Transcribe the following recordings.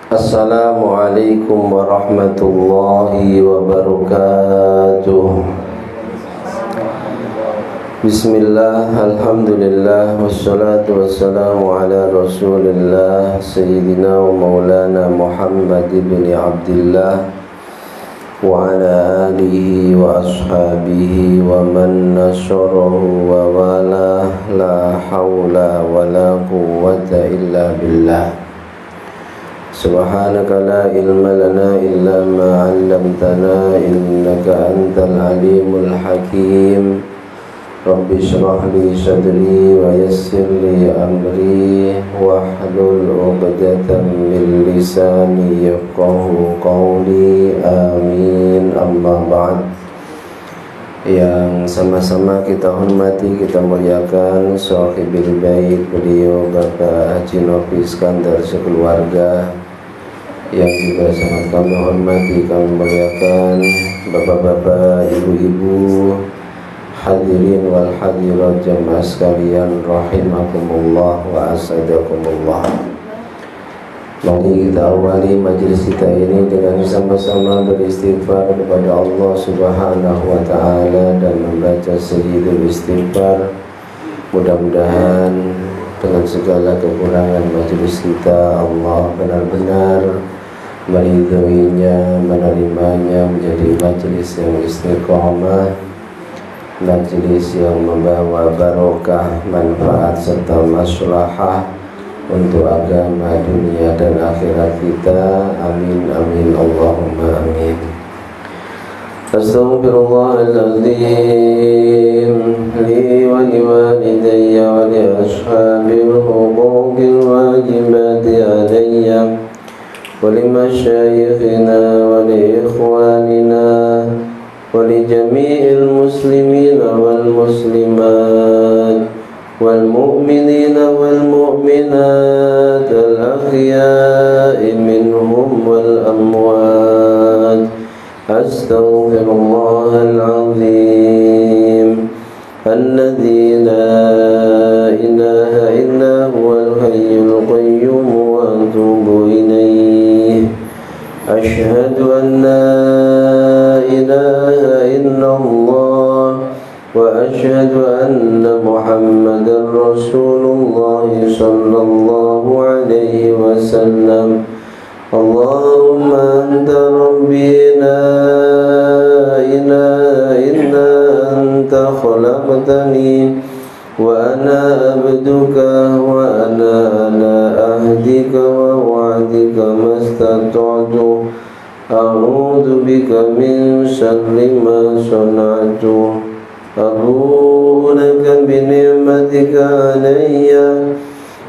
Assalamualaikum warahmatullahi wabarakatuh. Bismillah, alhamdulillah, wassalatu wassalamu ala rasulillah Sayyidina wa maulana Muhammad ibn Abdillah wa ala alihi wa ashabihi wa man nasarahu wa wala. La hawla wa la quwwata illa billah. Subhanaka la ilma lana illa ma 'allamtana innaka antal alimul hakim. Rabbi shrah li sadri wa yassir li amri wahlul 'uqdatam min lisani yafqahu qawli. Amin. Amma ba'd. Yang sama-sama kita hormati, kita muliakan Shahibil Bait, beliau Bapak Haji Novi Iskandar sekeluarga, yang juga sangat kami hormati, kami muliakan bapak-bapak, ibu-ibu, hadirin wal hadirat jamaah sekalian rahimakumullah wa asadakumullah. Mari kita awali majelis kita ini dengan sama-sama beristighfar kepada Allah Subhanahu wa taala dan membaca sayyidul istighfar. Mudah-mudahan dengan segala kekurangan majelis kita, Allah benar-benar meridhoinya, menerimanya menjadi majelis yang istiqamah, majelis yang membawa barokah, manfaat serta maslahah untuk agama dunia dan akhirat kita. Amin amin Allahumma amin. Astaghfirullahaladzim li wa liwalidayya wa li ashabil huquqil wajibati alayya wa li masyayikhina wa li ikhwanina wa li jami'il muslimina wal muslimat wal mu'minina wal mu'minat al ahya'i minhum wal amwat. Astaghfirullahal azim alladzi la ilaha illa huwal hayyul qayyum wa atubu ilaih. Asyhadu an la ilaha illallah wa asyhadu anna Muhammadar Rasulullah sallallahu alaihi wasallam. Allahumma anta rabbi la ilaha illa anta khalaqtani wa ana abduka wa ana ala ahdika wa wa'dika mastata'tu. A'udzu bika min syarri ma sana'tu. Abu'u laka bi ni'matika alayya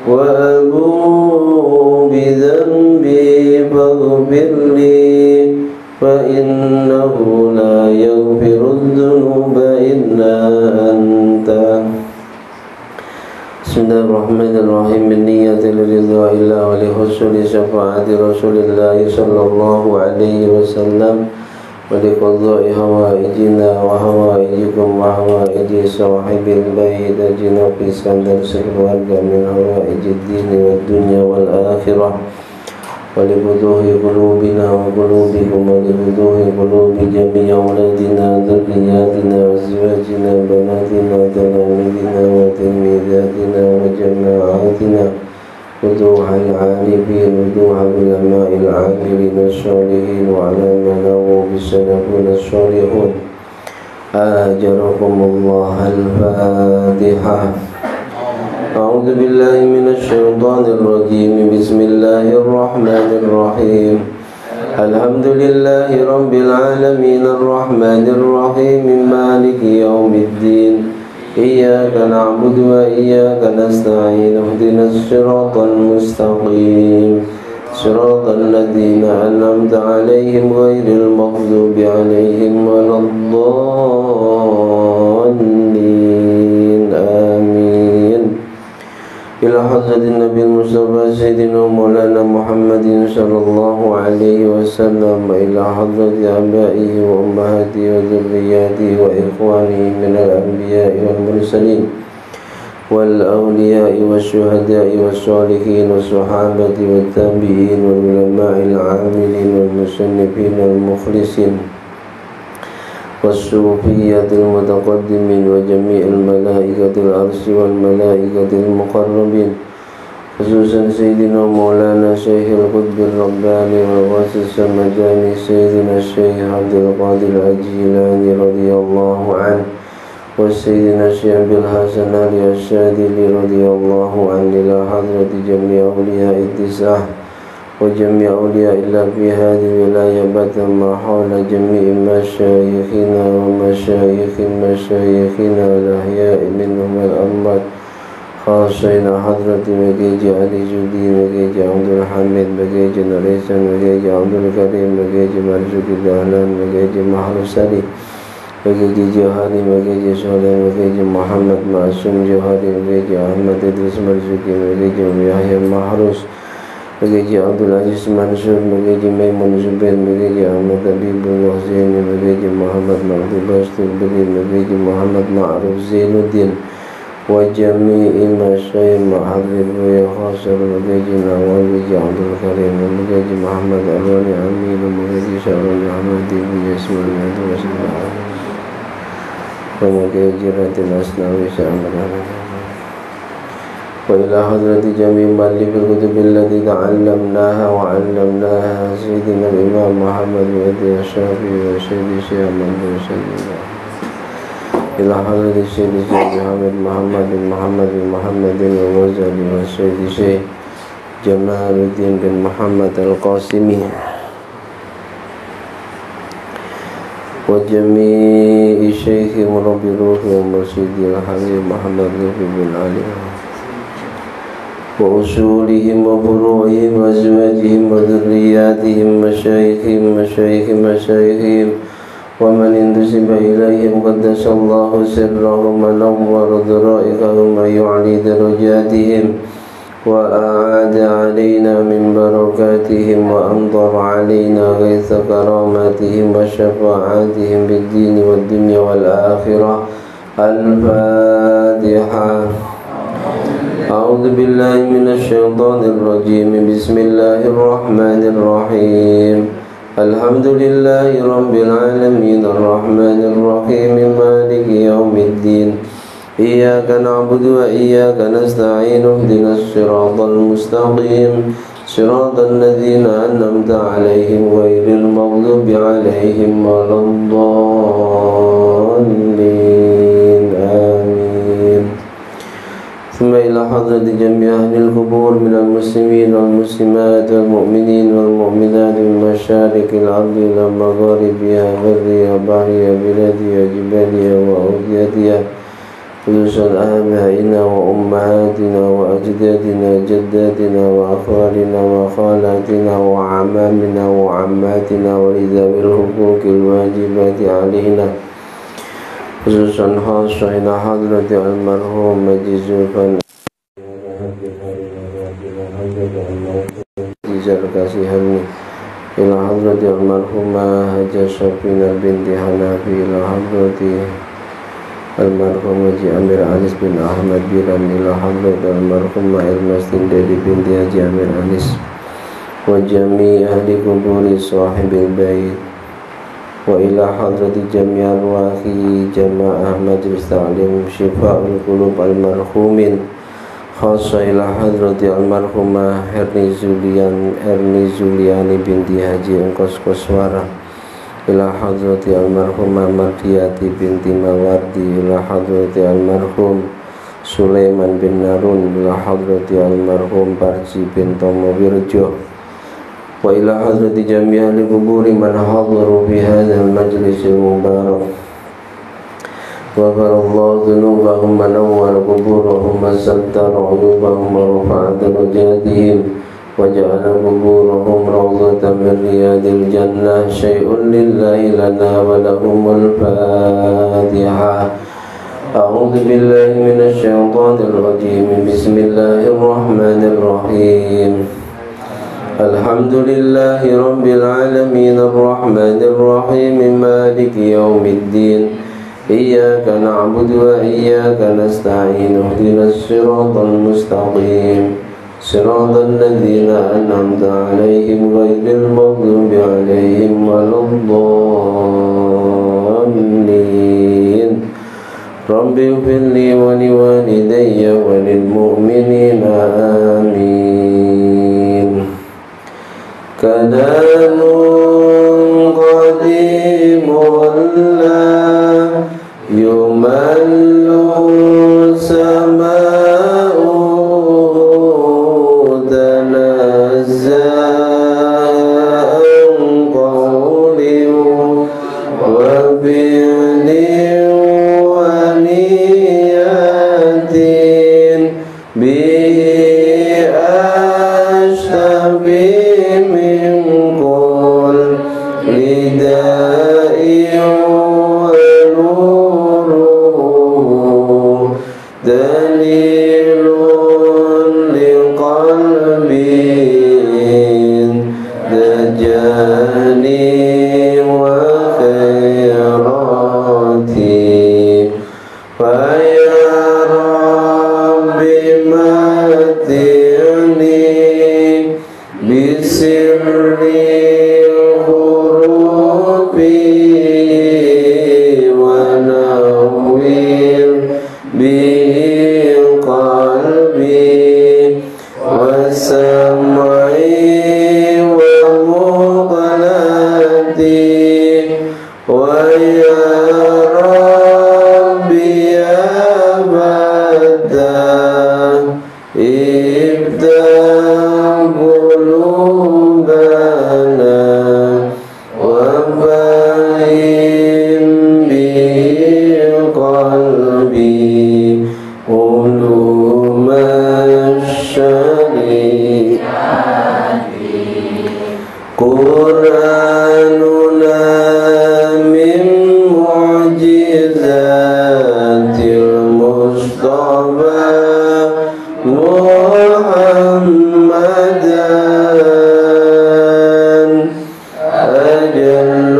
wa abu'u bi dhanbi faghfir li fa innahu la yaghfiru dhunuba illa anta. Bismillahirrahmanirrahim. Min niyatil ridha illa wa li husuli syafaati Rasulillah sallallahu alaihi wasallam wa li qadha'i hawaijina wa hawaijikum wa hawaiji sahibil bait Haji Novi Iskandar sekeluarga min hawaijid dini wad dunya wal akhirah wa li futuhi qulubina wa qulubikum wa li futuhi qulubi jami'i auladina dzurriyyatina wa azwajina banatina talamidina wa tilmidatina wa jama'atina wuduhal alifin wuduhal ulama'il amilin as-solihin wa ala manawu bisalafun as-solihun. Ajarakumullah. Al-Fatihah. A'udzu billahi minasy syaithanir rajim. Bismillahirrahmanirrahim. Alhamdulillahi rabbil alamin arrahmanir rahim maliki yaumiddin. Iyyaka na'budu wa iyyaka nasta'in. Ihdinas siratal mustaqim. Siratal ladzina an'amta 'alaihim ghairil maghdubi 'alaihim waladdallin. Amin. Ila hadratin Nabi Mustafa Sayyidina Maulana Muhammadin sallallahu alaihi wasallam wa ila hadrati abaihi wa ummahatihi wa dzurriyyatihi wa ikhwanihi minal anbiya'i wal mursalin والأولياء والشهداء والصالحين والصحابة والتابعين والعلماء العاملين والمصنفين والمخلصين والصوفية المتقدمين وجميع الملائكة العرش والملائكة المقربين، خصوصا سيدنا مولانا شيخ القطب الرباني وغوث السمداني سيدنا الشيخ عبد القادر الجيلاني رضي الله عنه، وسيدنا الشيخ بالحسن علي الشاذلي رضي الله عنه، إلى حضرة جميع أولياء التسعة وجميع أولياء الله في هذه الولاية ما حول جميع مشايخنا ومشايخ مشايخنا الأحياء منهم الأموات، خاصة إلى حضرة مجيج علي جودي مجيج عبد الحميد مجيج نريسا مجيج عبد الكريم مجيج مرزوق الدهلان مجيج محروس سلي مجيج جوهري مجيج صالح مجيج محمد معصوم جوهري مجيج أحمد إدريس مرزوقي مجيج يحيى محروس مجيج عبد العزيز منصور مجيج ميمون زبير مجيج أحمد حبيب الحسين مجيج محمد مقبول باشتر بليل مجيج محمد معروف زين الدين وجميع مشايخ محرر ويخاصر مجيج نوال مجيج عبد الكريم مجيج محمد ألواني أمين مجيج شعرون أحمد يسمى المهد وسلم ومجيج جرة الأسلام شعر وإلى حضرة جميع مؤلف الكتب التي تعلمناها وعلمناها سيدنا الإمام محمد بن الشافعي وسيد الشيخ محمد صلى إلى حضرة الشيخ محمد بن محمد الغزالي وسيد الشيخ جمال الدين بن محمد القاسمي وجميع الشيخ مربي روحي ومرشدي الحبيب محمد لطفي بن علي وأصولهم وفروعهم وأزواجهم وذرياتهم مشايخهم ومن انتسب إليهم قدس الله سرهم ونور ضرائقهم ويعلي درجاتهم وأعاد علينا من بركاتهم وأمطر علينا غيث كراماتهم وشفاعاتهم بالدين والدنيا والآخرة. الفاتحة. أعوذ بالله من الشيطان الرجيم. بسم الله الرحمن الرحيم. الحمد لله رب العالمين الرحمن الرحيم مالك يوم الدين. إياك نعبد وإياك نستعين. اهدنا الصراط المستقيم صراط الذين أنعمت عليهم غير المغضوب عليهم ولا الضالين. آمين. ثم إلى حضرة جميع أهل القبور من المسلمين والمسلمات والمؤمنين والمؤمنات من مشارق الأرض إلى مغاربها برها بحرها بلادها جبالها وأوديتها، خصوصا آبائنا وأمهاتنا وأجدادنا جداتنا وأخوالنا وخالاتنا وعمامنا وعماتنا ولذوي الحقوق الواجبات علينا، خصوصا خاصة إلى حضرة المرحوم مجزوفا إلى حضرة المرحومة حجة شفينة بنت حنفي، إلى حضرة المرحوم Haji Amir Anis bin Ahmad Biran, إلى حضرة المرحومة Elmastin Dedi binti Haji Amir Anis وجميع أهل قبور صاحب البيت، وإلى حضرة جميع أرواح جماعة مجلس تعليم شفاء القلوب المرحومين، خاصة إلى حضرة المرحومة Herni Zuliani binti Haji Engkos Koswara، إلى حضرة المرحومة Mardiyati binti Mawardi، إلى حضرة المرحوم Sulaiman bin Narun، إلى حضرة المرحوم Barji bin Tomo Wirjo، وإلى حضرة جميع القبور من حضروا في هذا المجلس المبارك، غفر الله ذنوبهم ونور قبورهم وستر عيوبهم ورفع درجاتهم وجعل قبورهم روضة من رياض الجنة. شيء لله لنا ولهم الفاتحة. أعوذ بالله من الشيطان الرجيم. بسم الله الرحمن الرحيم. الحمد لله رب العالمين الرحمن الرحيم مالك يوم الدين. إياك نعبد وإياك نستعين اهدنا الصراط المستقيم صراط الذين أنعمت عليهم غير المغضوب عليهم ولا الضالين رب اغفر لي ولوالدي وللمؤمنين آمين. كلام قديم لا يمل سماؤه تنزه عن قول وفعل ونية به أشتبه من كل داء دليل لقلبي دجاني وخيراتي فيا رب متعني بسر خروبي ونور به قلبي وسمعي ومقلتي ويا ربي أبدا ابدأ قلوبنا وبين بقلبي علوم الشريعة قرآننا من معجزات المصطفى محمدا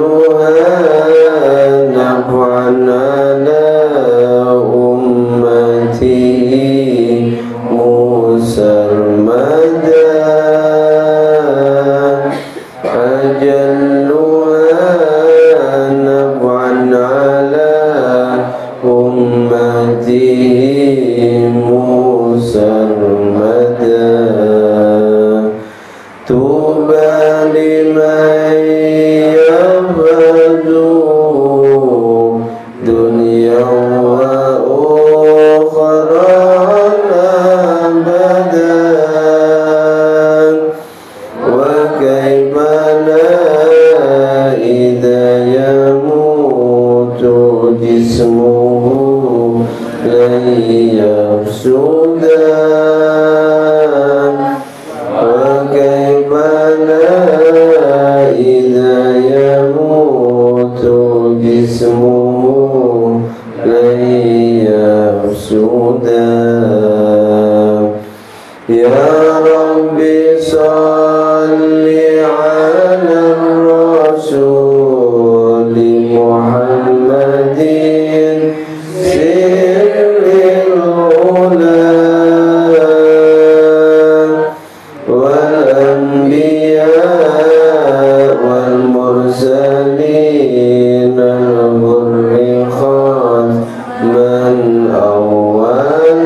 أجلها نفعا على أمتي مسرمدا أجلها نفعا على أمتي مسرمدا طوبى لمن يفرد دنيا وأخرى أبدا وكيف لا إذا يموت جسمه لن يفسدا وكيف لا إذا يموت جسمه لن يفسدا يا ربي صل على الرسول محمد سر العلا والأنبياء والمرسلين الغر خاتما أولا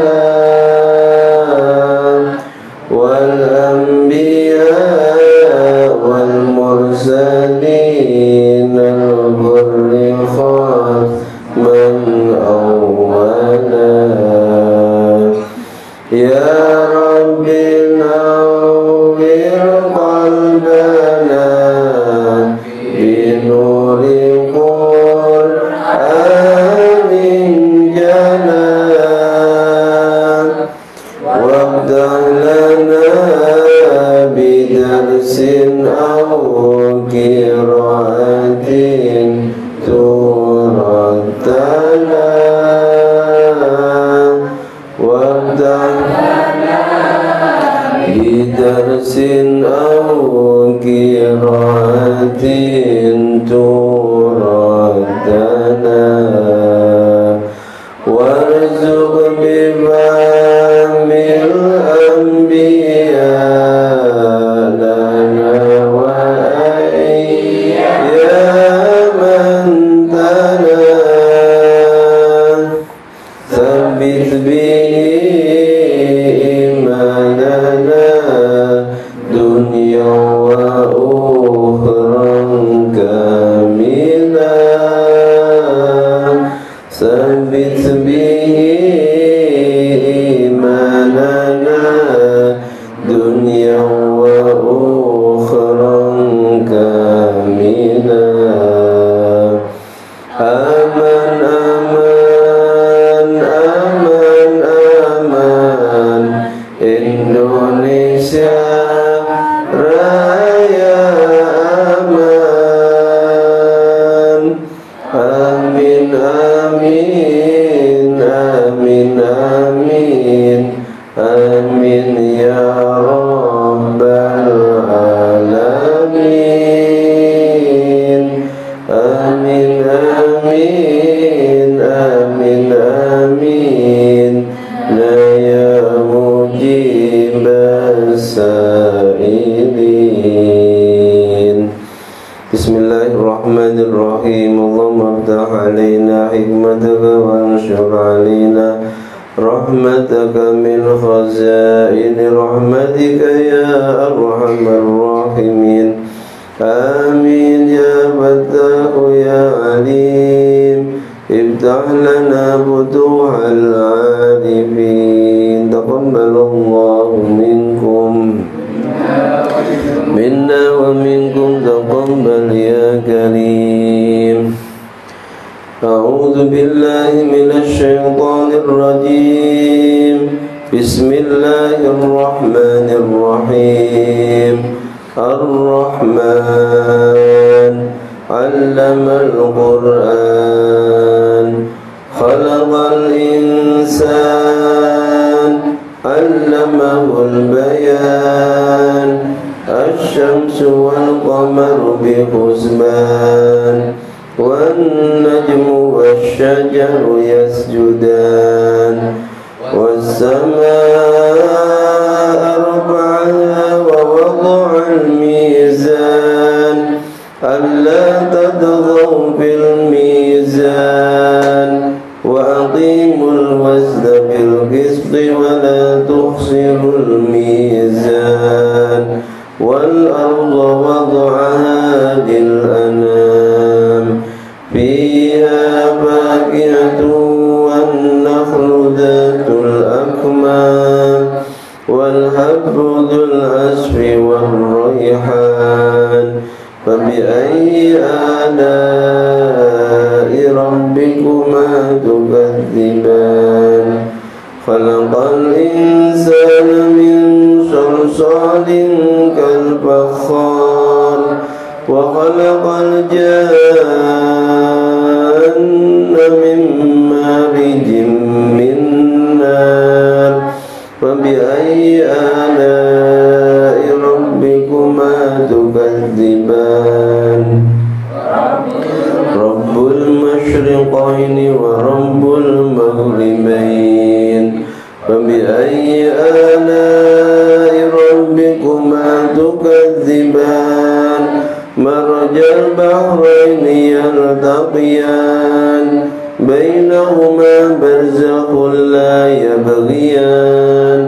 والأنبياء والمرسلين الغر خاتما أولا يا رب نور قلبنا بنور قرآن جلا وافتح لنا بدرس أو قراءة ترتلى بدرس أو قراءة ترتلى دنيا وأخرى كاملا ثبت به إيماننا دنيا وأخرى كاملا آمن آمن آمن آمن Indonesia Raya aman. Amin amin amin amin amin ya rabbal alamin. Amin amin amin amin la ya mujib as-sa'ilin. Bismillahirrahmanirrahim. Allahumma aftah alaina hikmataka wa anshur alaina rahmataka min khazaini rahmatika ya arhamar rahimin. Amin ya Fattahu ya Alim. Iftah lana futuhal arifin. Taqabbalallahu minkum minna wa minkum taqabbal ya karim. A'udzu billahi minasy syaithanir rajim. Bismillahirrahmanirrahim. Ar-Rahman 'allamal Qur'an khalaqal insan 'allamahul bayan asy-syamsu wal qamaru bihusban wan najmu wasy-syajaru yasjudan was-samaa'a rafa'aha wa wada'al mizan alla tadghaw fil mizan wa aqimul wazna bil qisti wa la tukhsirul mizan wal arda wada'aha lil anam fiha fakihatun wan nakhlu dhatul akmam wal habbu dhul asfi wal rayhan fabi'ayyi ala'i rabbikuma tukadziban khalaqal insana min salsalin kal fakhar wa khalaqal janna min marijin min nar fabi'ayyi ala'i rabbikuma tukadziban Rabbul masyriqaini wa rabbul maghribain fabi'ayyi ala'i rabbikuma tukadziban marjal bahraini yaltaqiyan bainahuma barzakhun la yabghiyan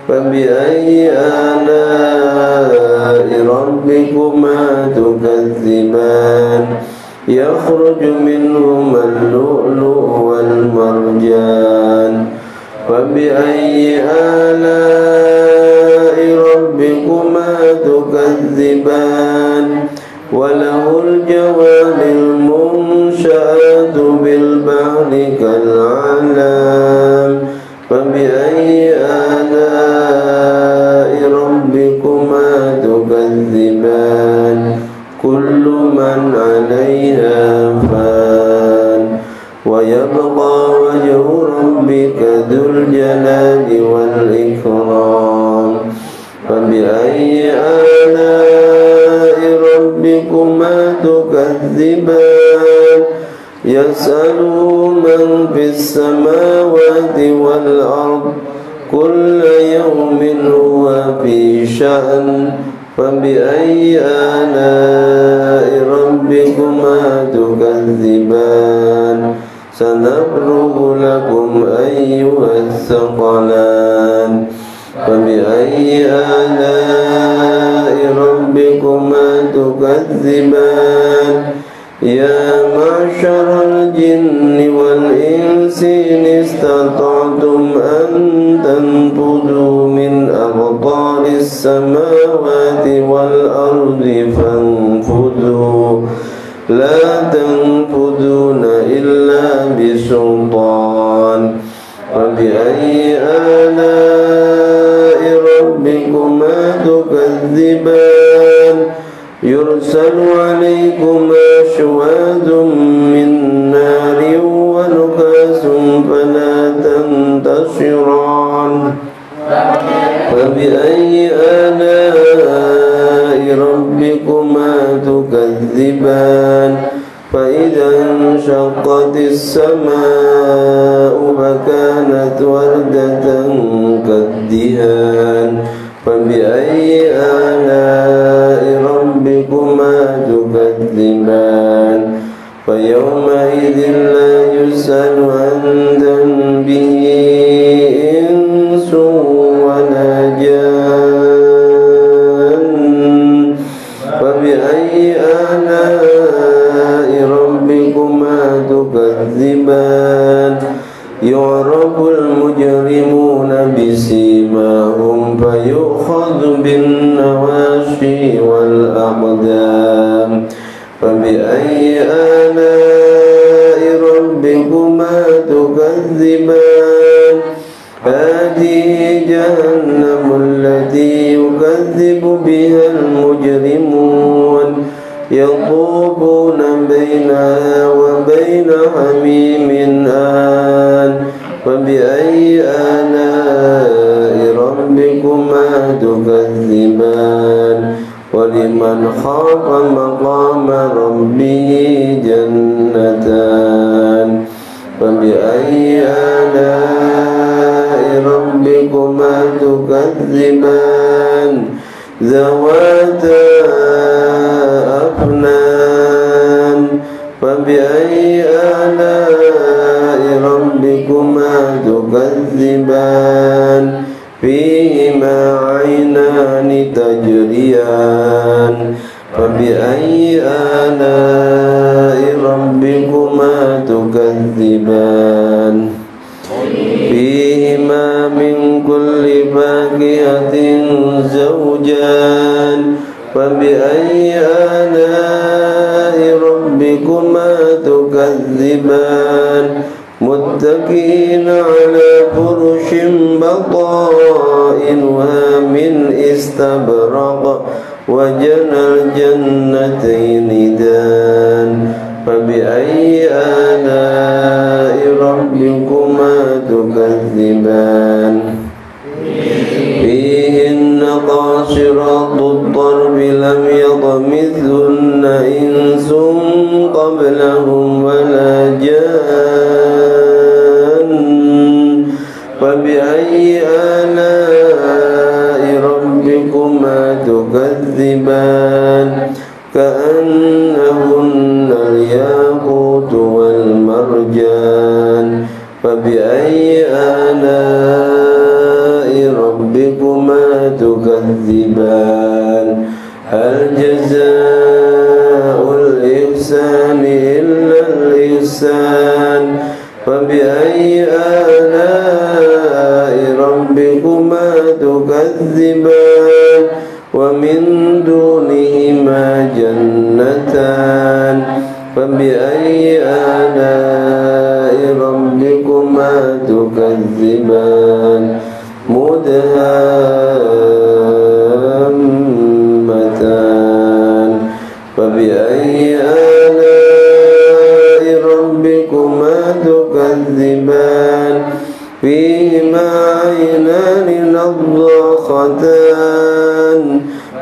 fabi'ayyi ala'i rabbikuma tukadziban yakhruju minhuma al-lu'lu'u wal marjan fabi'ayyi ala'i rabbikuma tukadziban walahul jawaril munsha'atu bil bahri kal 'alam fabi'ayyi ala'i rabbikuma tukadziban kullu man 'alayha fan wa yabqa wajhu rabbika dzul jalali wal ikram fabi'ayyi ala'i rabbikuma tukadziban yas'aluhu man fis samawati wal ard kulla yawmin huwa fi sha'n fabi'ayyi ala'i rabbikuma tukadziban sanafrugu lakum ayyuhas saqalan فبأي آلاء ربكما تكذبان يا معشر الجن والإنس إن استطعتم أن تنفذوا من أقطار السماوات والأرض فانفذوا لا تنفذون إلا بسلطان فبأي آلاء ربكما تكذبان يرسل عليكما شواظ من نار ونحاس فلا تنتصران فبأي آلاء ربكما تكذبان فإذا انشقت السماء فكانت وردة كالدهان فبأي آلاء ربكما تكذبان فيومئذ لا يسأل عن ذنبه إنس ولا جان فبأي آلاء ربكما تكذبان يعرف المجرمون بسيماهم فيؤخذ بالنواشي والأقدام فبأي آلاء ربكما تكذبان هذه جهنم التي يكذب بها المجرمون يطوفون بينها وبين حميم آن فبأي آلاء ربكما تكذبان ولمن خاف مقام ربه جنتان فبأي آلاء ربكما تكذبان ذواتا أفنان فبأي آلاء ربكما تكذبان فيهما عينان تجريان فبأي آلاء ربكما تكذبان فيهما من كل فاكهة زوجان فبأي آلاء ربكما تكذبان متكئين على فرش بطائنها من استبرق وجنى الجنتين دان فبأي آلاء ربكما تكذبان فيهن قاصرات الطرف لم يطمثهن إنس قبلهم ولا جان فبأي آلاء ربكما تكذبان كأنهن الياقوت والمرجان فبأي آلاء ربكما تكذبان هل جزاء الإحسان إلا الإحسان فبأي آلاء ربكما تكذبان ومن دونهما جنتان فبأي آلاء ربكما تكذبان مدهامتان فبأي آلاء ربكما تكذبان فيهما عينان نضاختان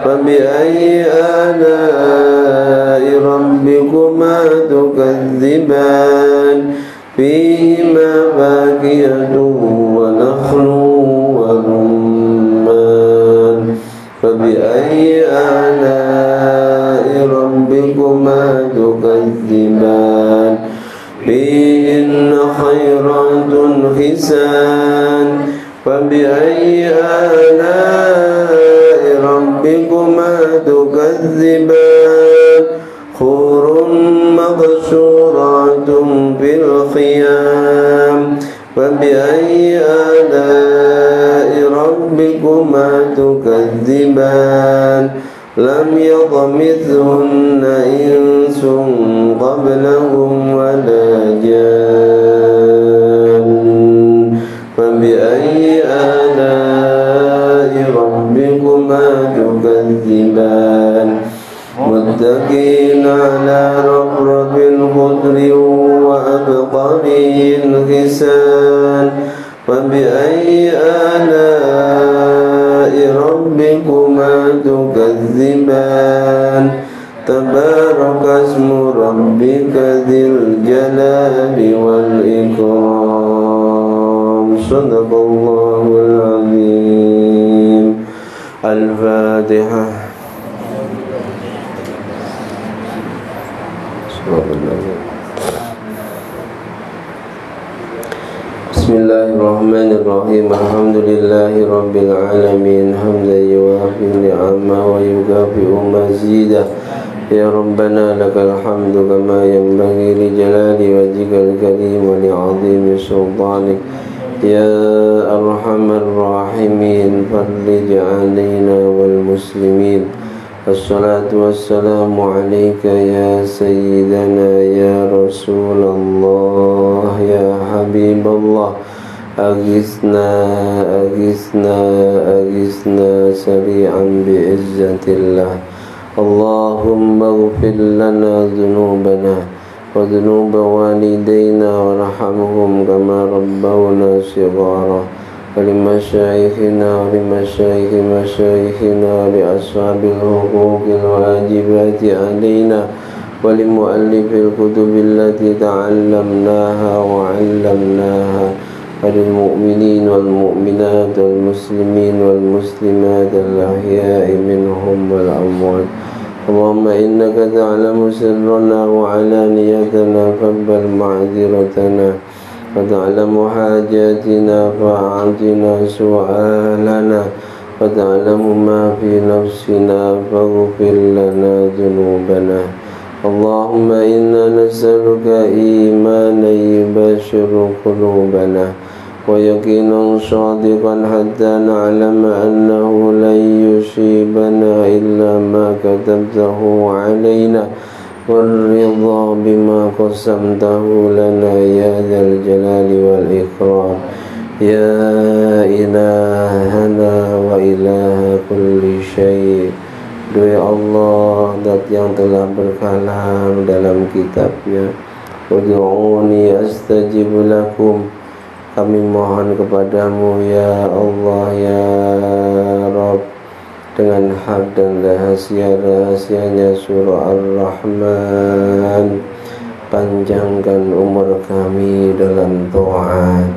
فبأي آلاء ربكما تكذبان فيهما فاكهة ونخل ورمان فبأي آلاء ربكما تكذبان فيهن خيرات حسان فبأي آلاء ربكما تكذبان حور مقصورات في الخيام فبأي آلاء ربكما تكذبان لم يطمثهن إنس قبلهم ولا جان فبأي آلاء ربكما تكذبان متكئين على رفرف خضر وأبقري حسان فبأي آلاء ربكما تكذبان تبارك اسم ربك ذي الجلال والإكرام صدق الله العظيم. الفاتحة. Bismillahirrahmanirrahim. Alhamdulillahi rabbil alamin hamdan yuwafi ni'ama wa yukafi'u mazidah. Ya Rabbana lakal hamdu kama yanbaghi li jalali wajhikal karim wa li'azimi sultanik. Ya arhamar rahimin farrij 'alaina wal muslimin. Assalatu wassalamu alayka ya sayyidana ya Rasulullah ya Habiballah. Agisna, agisna, agisna sari'an bi'izzatillah. Allahumma ghfir lana dhunubana wa dhunuba walidayna warhamhum kama rabbawna shighara. ولمشايخنا ولمشايخ مشايخنا ولأصحاب الحقوق الواجبات علينا ولمؤلف الكتب التي تعلمناها وعلمناها وللمؤمنين والمؤمنات والمسلمين والمسلمات الأحياء منهم والأموات. اللهم إنك تعلم سرنا وعلانيتنا فاقبل معذرتنا وتعلم حاجاتنا فأعطنا سؤالنا وتعلم ما في نفسنا فاغفر لنا ذنوبنا. اللهم إنا نسألك إيمانا يباشر قلوبنا ويقينا صادقا حتى نعلم أنه لن يصيبنا إلا ما كتبته علينا والرضا بما قسمته لنا يا ذا الجلال والإكرام. يا إلهنا وإله كل شيء. Dua Allah, Dat yang telah berkalam dalam kitabnya, Ud'uni astajib lakum. Kami mohon kepadamu ya Allah ya Rabb dengan hak dan rahasia-rahasianya surah Ar-Rahman. Panjangkan umur kami dalam ta'at,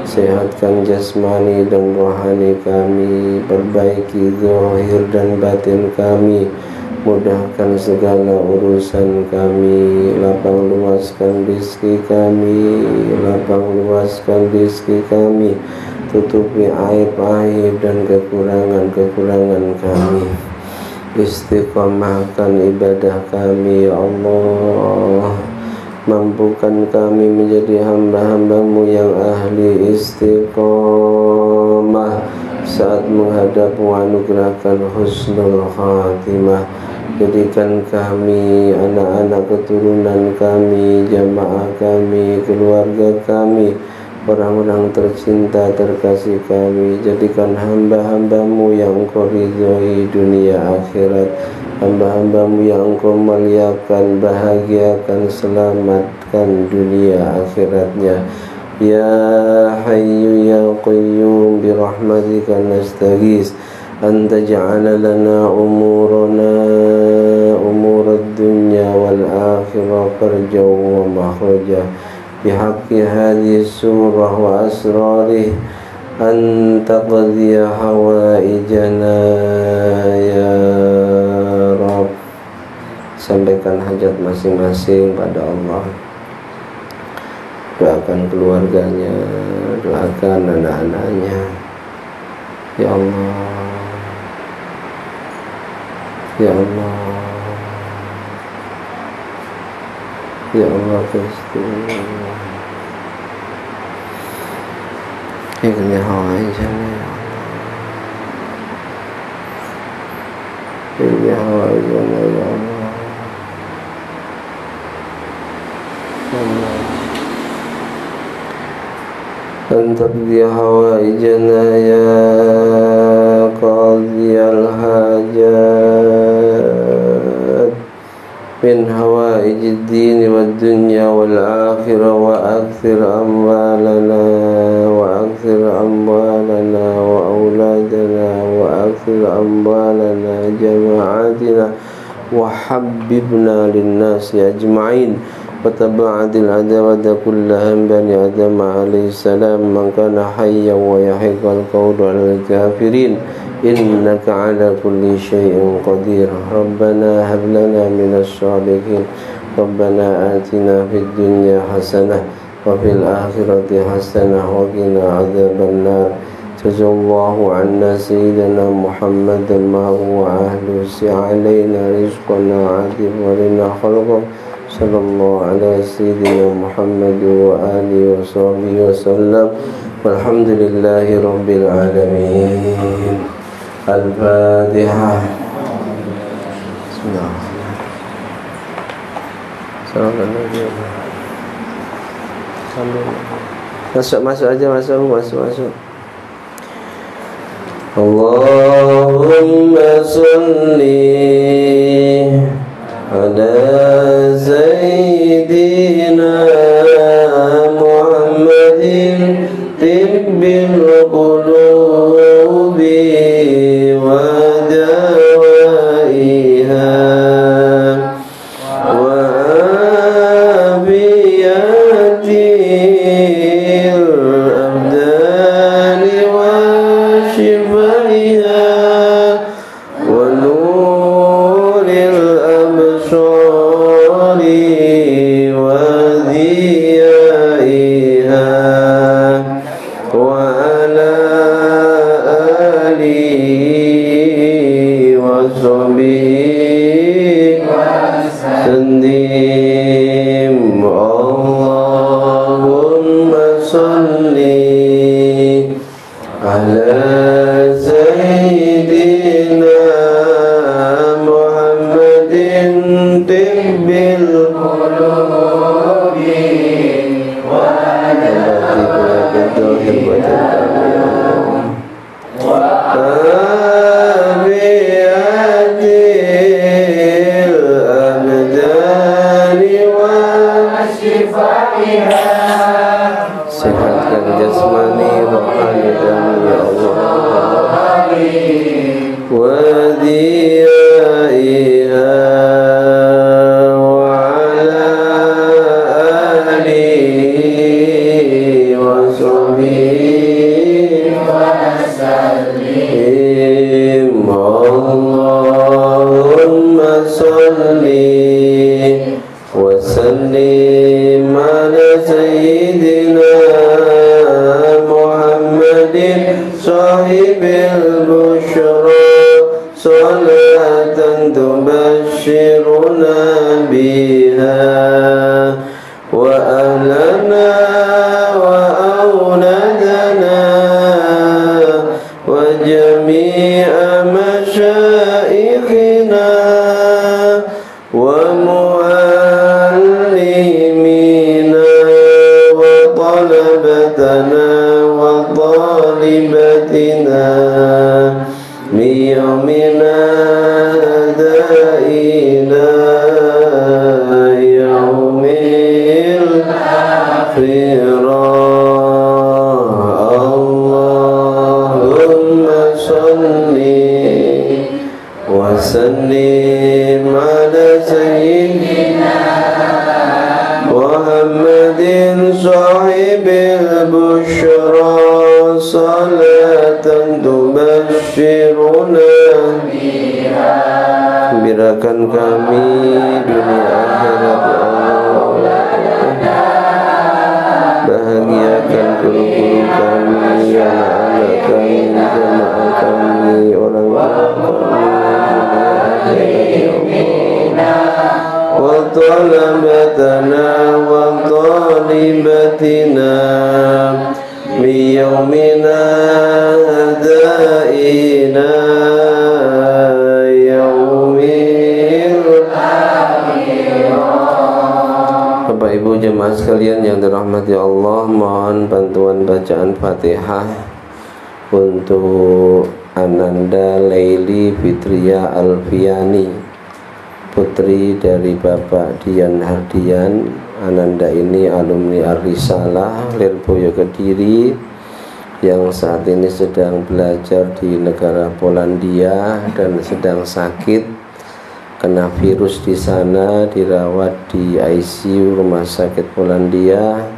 sehatkan jasmani dan rohani kami, perbaiki zahir dan batin kami, mudahkan segala urusan kami, lapang luaskan rezeki kami, lapang luaskan rezeki kami, tutupi aib-aib dan kekurangan-kekurangan kami, istiqomahkan ibadah kami ya Allah. Mampukan kami menjadi hamba-hambamu yang ahli istiqomah saat menghadap anugerahkan husnul khatimah. Jadikan kami, anak-anak keturunan kami, jamaah kami, keluarga kami, orang-orang tercinta terkasih kami, jadikan hamba-hambamu yang engkau ridhoi dunia akhirat, hamba-hambamu yang engkau muliakan, bahagiakan, selamatkan dunia akhiratnya. Ya Hayyu ya Qayyum birahmatika nastaghis an taj'ala lana umurad dunya wal akhirah farjaw wa makhraja bihaqqi hadhihi surah wa asrarih an taqdiya hawaijana ya Rabb. Sampaikan hajat masing-masing pada Allah. Doakan keluarganya, doakan anak-anaknya, Ya Allah, Ya Allah, Ya Allah Gusti. Ikhni hawaijana ya Allah, ikhni hawaijana ya Allah, Antaqdi hawaijana ya qadiyal hajat min hawaijid dini wad dunya wal akhirah wa akthir amwalana wa akthir amwalana wa auladana wa akthir amwalana jama'atina wa habbibna linnasi ajma'in وتبعد العداوة كلها بني آدم عليه السلام من كان حيا ويحق القول على الكافرين إنك على كل شيء قدير ربنا هب لنا من الصالحين ربنا آتنا في الدنيا حسنة وفي الآخرة حسنة وقنا عذاب النار جزا الله عنا سيدنا محمد ما هو أهل علينا رزقنا عاطف ولنا خلقه صلى الله على سيدنا محمد وآله وصحبه وسلم والحمد لله رب العالمين. الفاتحة. بسم الله. Masuk aja, masuk. Allahumma salli ala Sayyidina Muhammadin tibbil qulubi wa dawaiha wa abiyatil abdani wa shifaiha wa nuril absari wa dhiyaiha wa ala alihi wa sahbihi sallim. Allahumma salli ala Sayyidina Muhammadin tibbil qulubi wa abiyatil abdani wa shifaiha. Sehatkan jasmani rohani kami ya Allah, wa diyaiha wa ala alihi wa sahbihi wa sallim. Allahumma salli wa sallim ala Sayyidina Muhammadin sahibil bushra salatan tubashshiruna biha wa ahlana wa auladana wa jami'a masyaikhina wa muallimina wa talabatana wa talibatina min yawmina ila yaumil akhirah. Allahumma salli wa sallim ala Sayyidina Muhammadin sahibil bushra salatan tubashshiruna biha. Birakan kami dunia akhirat ya Allah, bahagiakan guru-guru kami ya anak-anak kami, jemaah kami, orang tua kami, ya Allah. Wa talabatana wa talibatina min yaumina hadaina Bapak Ibu jemaah sekalian yang dirahmati Allah, mohon bantuan bacaan Fatihah untuk Ananda Laili Fitria Alfiani, putri dari Bapak Dian Hardian. Ananda ini alumni Ar-Risalah Lirboyo Kediri yang saat ini sedang belajar di negara Polandia dan sedang sakit, kena virus di sana, dirawat di ICU Rumah Sakit Polandia.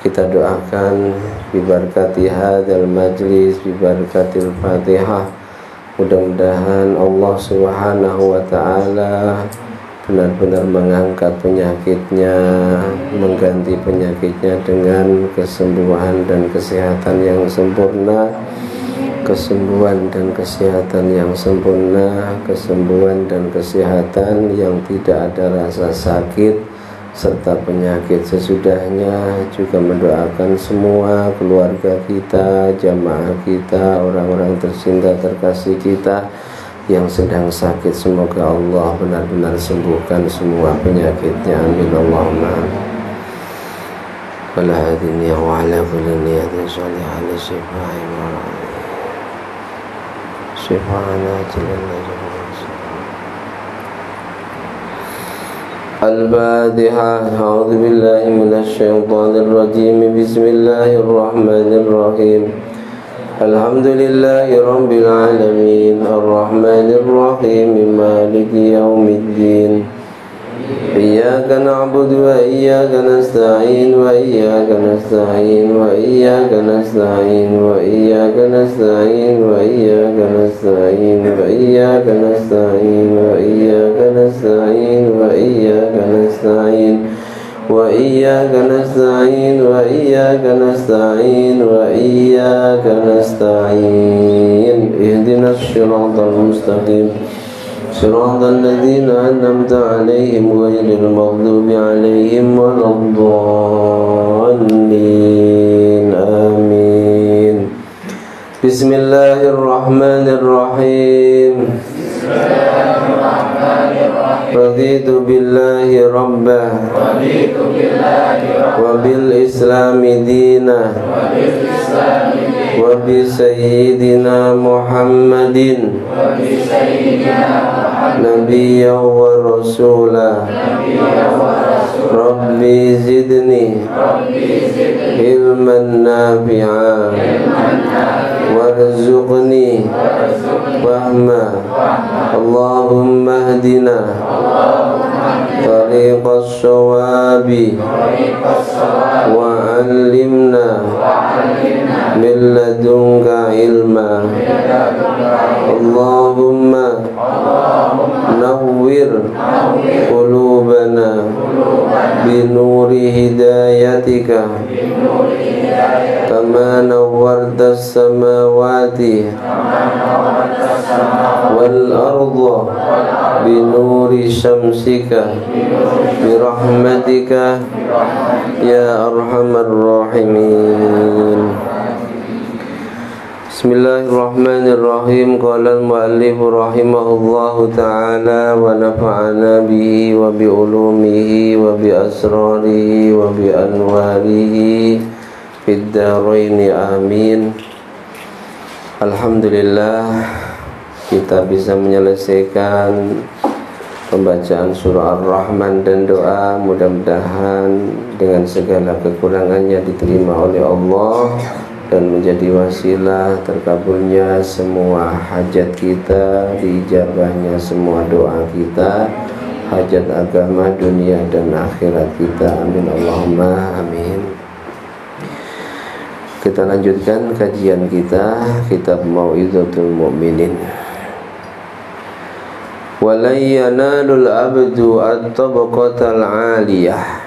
Kita doakan bibarakati hadzal majlis, bibarakatil Fatihah. Mudah-mudahan Allah Subhanahu wa taala benar-benar mengangkat penyakitnya, mengganti penyakitnya dengan kesembuhan dan kesehatan yang sempurna. Kesembuhan dan kesehatan yang sempurna, kesembuhan dan kesehatan yang tidak ada rasa sakit serta penyakit sesudahnya. Juga mendoakan semua keluarga kita, jamaah kita, orang-orang tercinta terkasih kita yang sedang sakit, semoga Allah benar-benar sembuhkan semua penyakitnya, amin Allahumma. Wala hadiniya wa ala kulli niyatin sholihah li syifai wa Al-Fatihah. A'udzu billahi minasy syaithanir rajim. Bismillahirrahmanirrahim. Alhamdulillahi rabbil alamin, arrahmanir rahim, maliki yaumiddin. Iyyaka na'budu wa iyyaka nasta'in wa iyyaka nasta'in wa iyyaka nasta'in wa iyyaka nasta'in wa iyyaka nasta'in wa iyyaka nasta'in wa iyyaka nasta'in wa iyyaka nasta'in wa iyyaka nasta'in wa iyyaka nasta'in wa iyyaka nasta'in ihdinas siratal mustaqim صراط الذين أنعمت عليهم غير المغضوب عليهم ولا الضالين آمين بسم الله الرحمن الرحيم رضيت بالله ربا وبالإسلام دينا وبسيدنا محمد نبيا ورسولا ربي زدني علما نافعا وارزقني فهما اللهم اهدنا طريق الصواب وعلمنا من لدنك علما اللهم نور قلوبنا بنور هدايتك كما نورت السماوات والأرض بنور شمسك برحمتك يا أرحم الراحمين. Bismillahirrahmanirrahim. Qala al-muallif rahimahullahu ta'ala wa nafa'ana bihi wa bi ulumihi wa bi asrarihi wa bi anwarihi fid dharain amin. Alhamdulillah, kita bisa menyelesaikan pembacaan surah Ar-Rahman dan doa. Mudah-mudahan dengan segala kekurangannya diterima oleh Allah dan menjadi wasilah terkabulnya semua hajat kita, diijabahnya semua doa kita, hajat agama, dunia dan akhirat kita, amin Allahumma amin. Kita lanjutkan kajian kita, kitab Mau'izatul Mu'minin. Walai yanalul abdu at-tabaqatal 'aliyah.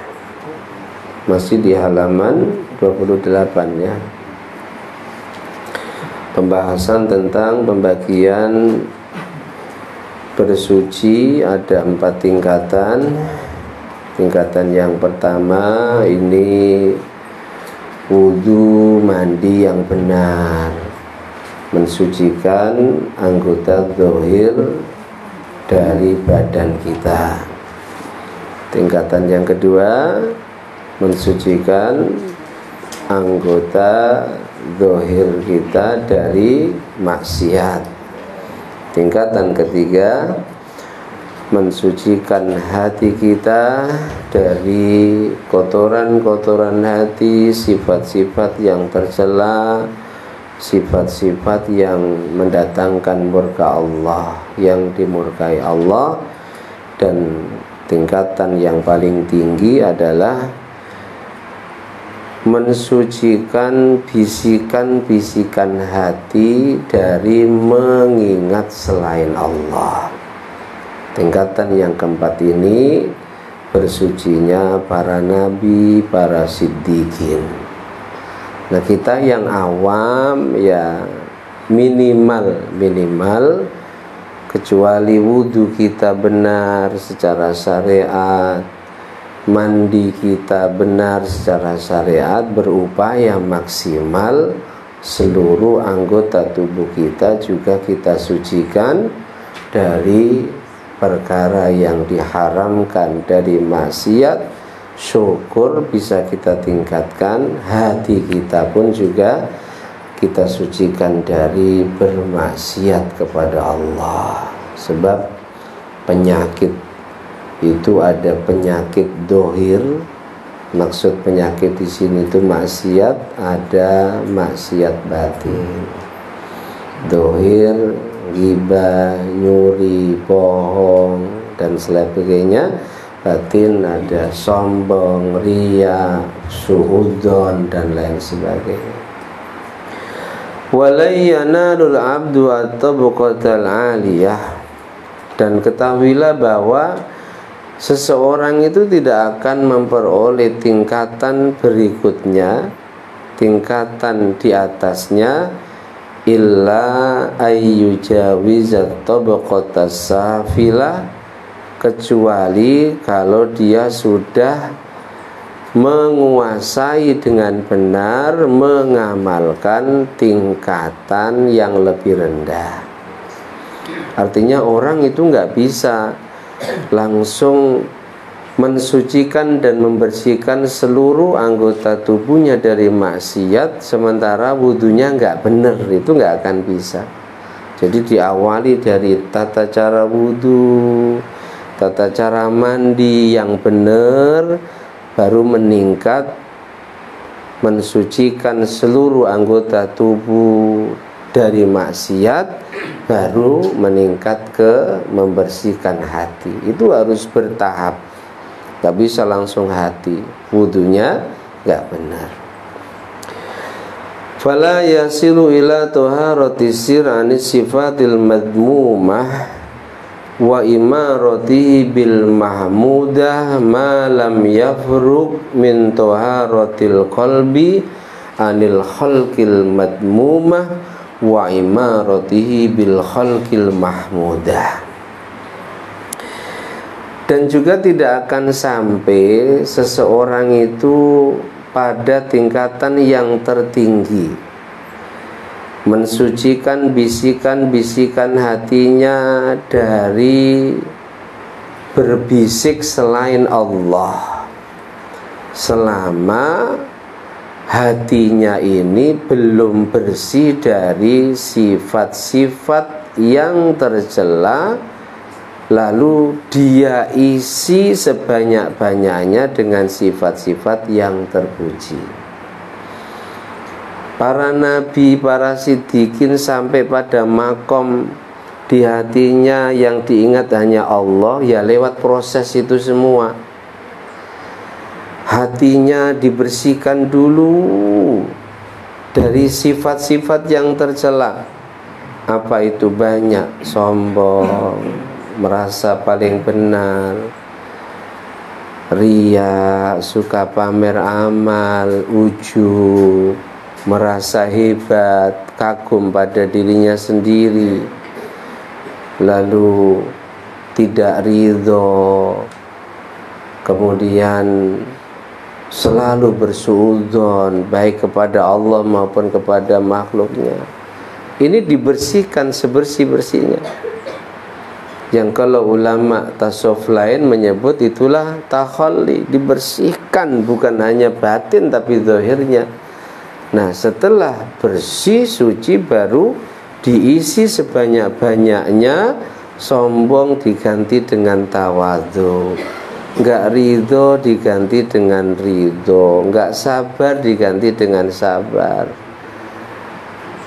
Masih di halaman 28 ya. pembahasan tentang pembagian bersuci ada 4 tingkatan. Tingkatan yang pertama ini wudu mandi yang benar, mensucikan anggota zahir dari badan kita. Tingkatan yang kedua, mensucikan anggota zahir kita dari maksiat. Tingkatan ketiga, mensucikan hati kita dari kotoran-kotoran hati, sifat-sifat yang tercela, sifat-sifat yang mendatangkan murka Allah, yang dimurkai Allah. Dan tingkatan yang paling tinggi adalah mensucikan bisikan-bisikan hati dari mengingat selain Allah. Tingkatan yang keempat ini bersucinya para nabi, para siddiqin. Nah, kita yang awam ya minimal kecuali wudu kita benar secara syariat, mandi kita benar secara syariat, berupaya maksimal seluruh anggota tubuh kita juga kita sucikan dari perkara yang diharamkan, dari maksiat. Syukur bisa kita tingkatkan, hati kita pun juga kita sucikan dari bermaksiat kepada Allah. Sebab penyakit itu ada penyakit dohir. Maksud penyakit di sini itu maksiat, ada maksiat batin. Dohir, ghibah, nyuri, bohong dan sebagainya. Batin ada sombong, riya, suudzon dan lain sebagainya. Walai yanalul abdu at-tabaqatal aliyah. Dan ketahuilah bahwa seseorang itu tidak akan memperoleh tingkatan berikutnya, tingkatan di atasnya, illa ayyujawizat tabaqatas safilah, kecuali kalau dia sudah menguasai dengan benar, mengamalkan tingkatan yang lebih rendah. Artinya orang itu nggak bisa langsung mensucikan dan membersihkan seluruh anggota tubuhnya dari maksiat sementara wudunya nggak benar, itu nggak akan bisa. Jadi diawali dari tata cara wudu, tata cara mandi yang benar, baru meningkat mensucikan seluruh anggota tubuh dari maksiat, baru meningkat ke membersihkan hati. Itu harus bertahap, gak bisa langsung hati, wudunya gak benar. Fala yasilu ila taharati sir'ani sifatil madmumah wa imaratihi bil mahmudah ma lam yafruq min taharatil qalbi anil khalqil madmumah wa imaratihi bil khalqil mahmudah. Dan juga tidak akan sampai seseorang itu pada tingkatan yang tertinggi, mensucikan bisikan-bisikan hatinya dari berbisik selain Allah, selama hatinya ini belum bersih dari sifat-sifat yang tercela, lalu dia isi sebanyak-banyaknya dengan sifat-sifat yang terpuji. Para nabi, para siddiqin sampai pada makom di hatinya yang diingat hanya Allah, ya lewat proses itu semua. Hatinya dibersihkan dulu dari sifat-sifat yang tercela. Apa itu? Banyak sombong, merasa paling benar, riya, suka pamer amal, ujub, merasa hebat, kagum pada dirinya sendiri, lalu tidak ridho, kemudian selalu bersuudzon baik kepada Allah maupun kepada makhluknya. Ini dibersihkan sebersih-bersihnya. Yang kalau ulama tasawuf lain menyebut itulah takhalli, dibersihkan bukan hanya batin tapi zahirnya. Nah, setelah bersih suci baru diisi sebanyak-banyaknya, sombong diganti dengan tawadhu, enggak ridho diganti dengan ridho, enggak sabar diganti dengan sabar,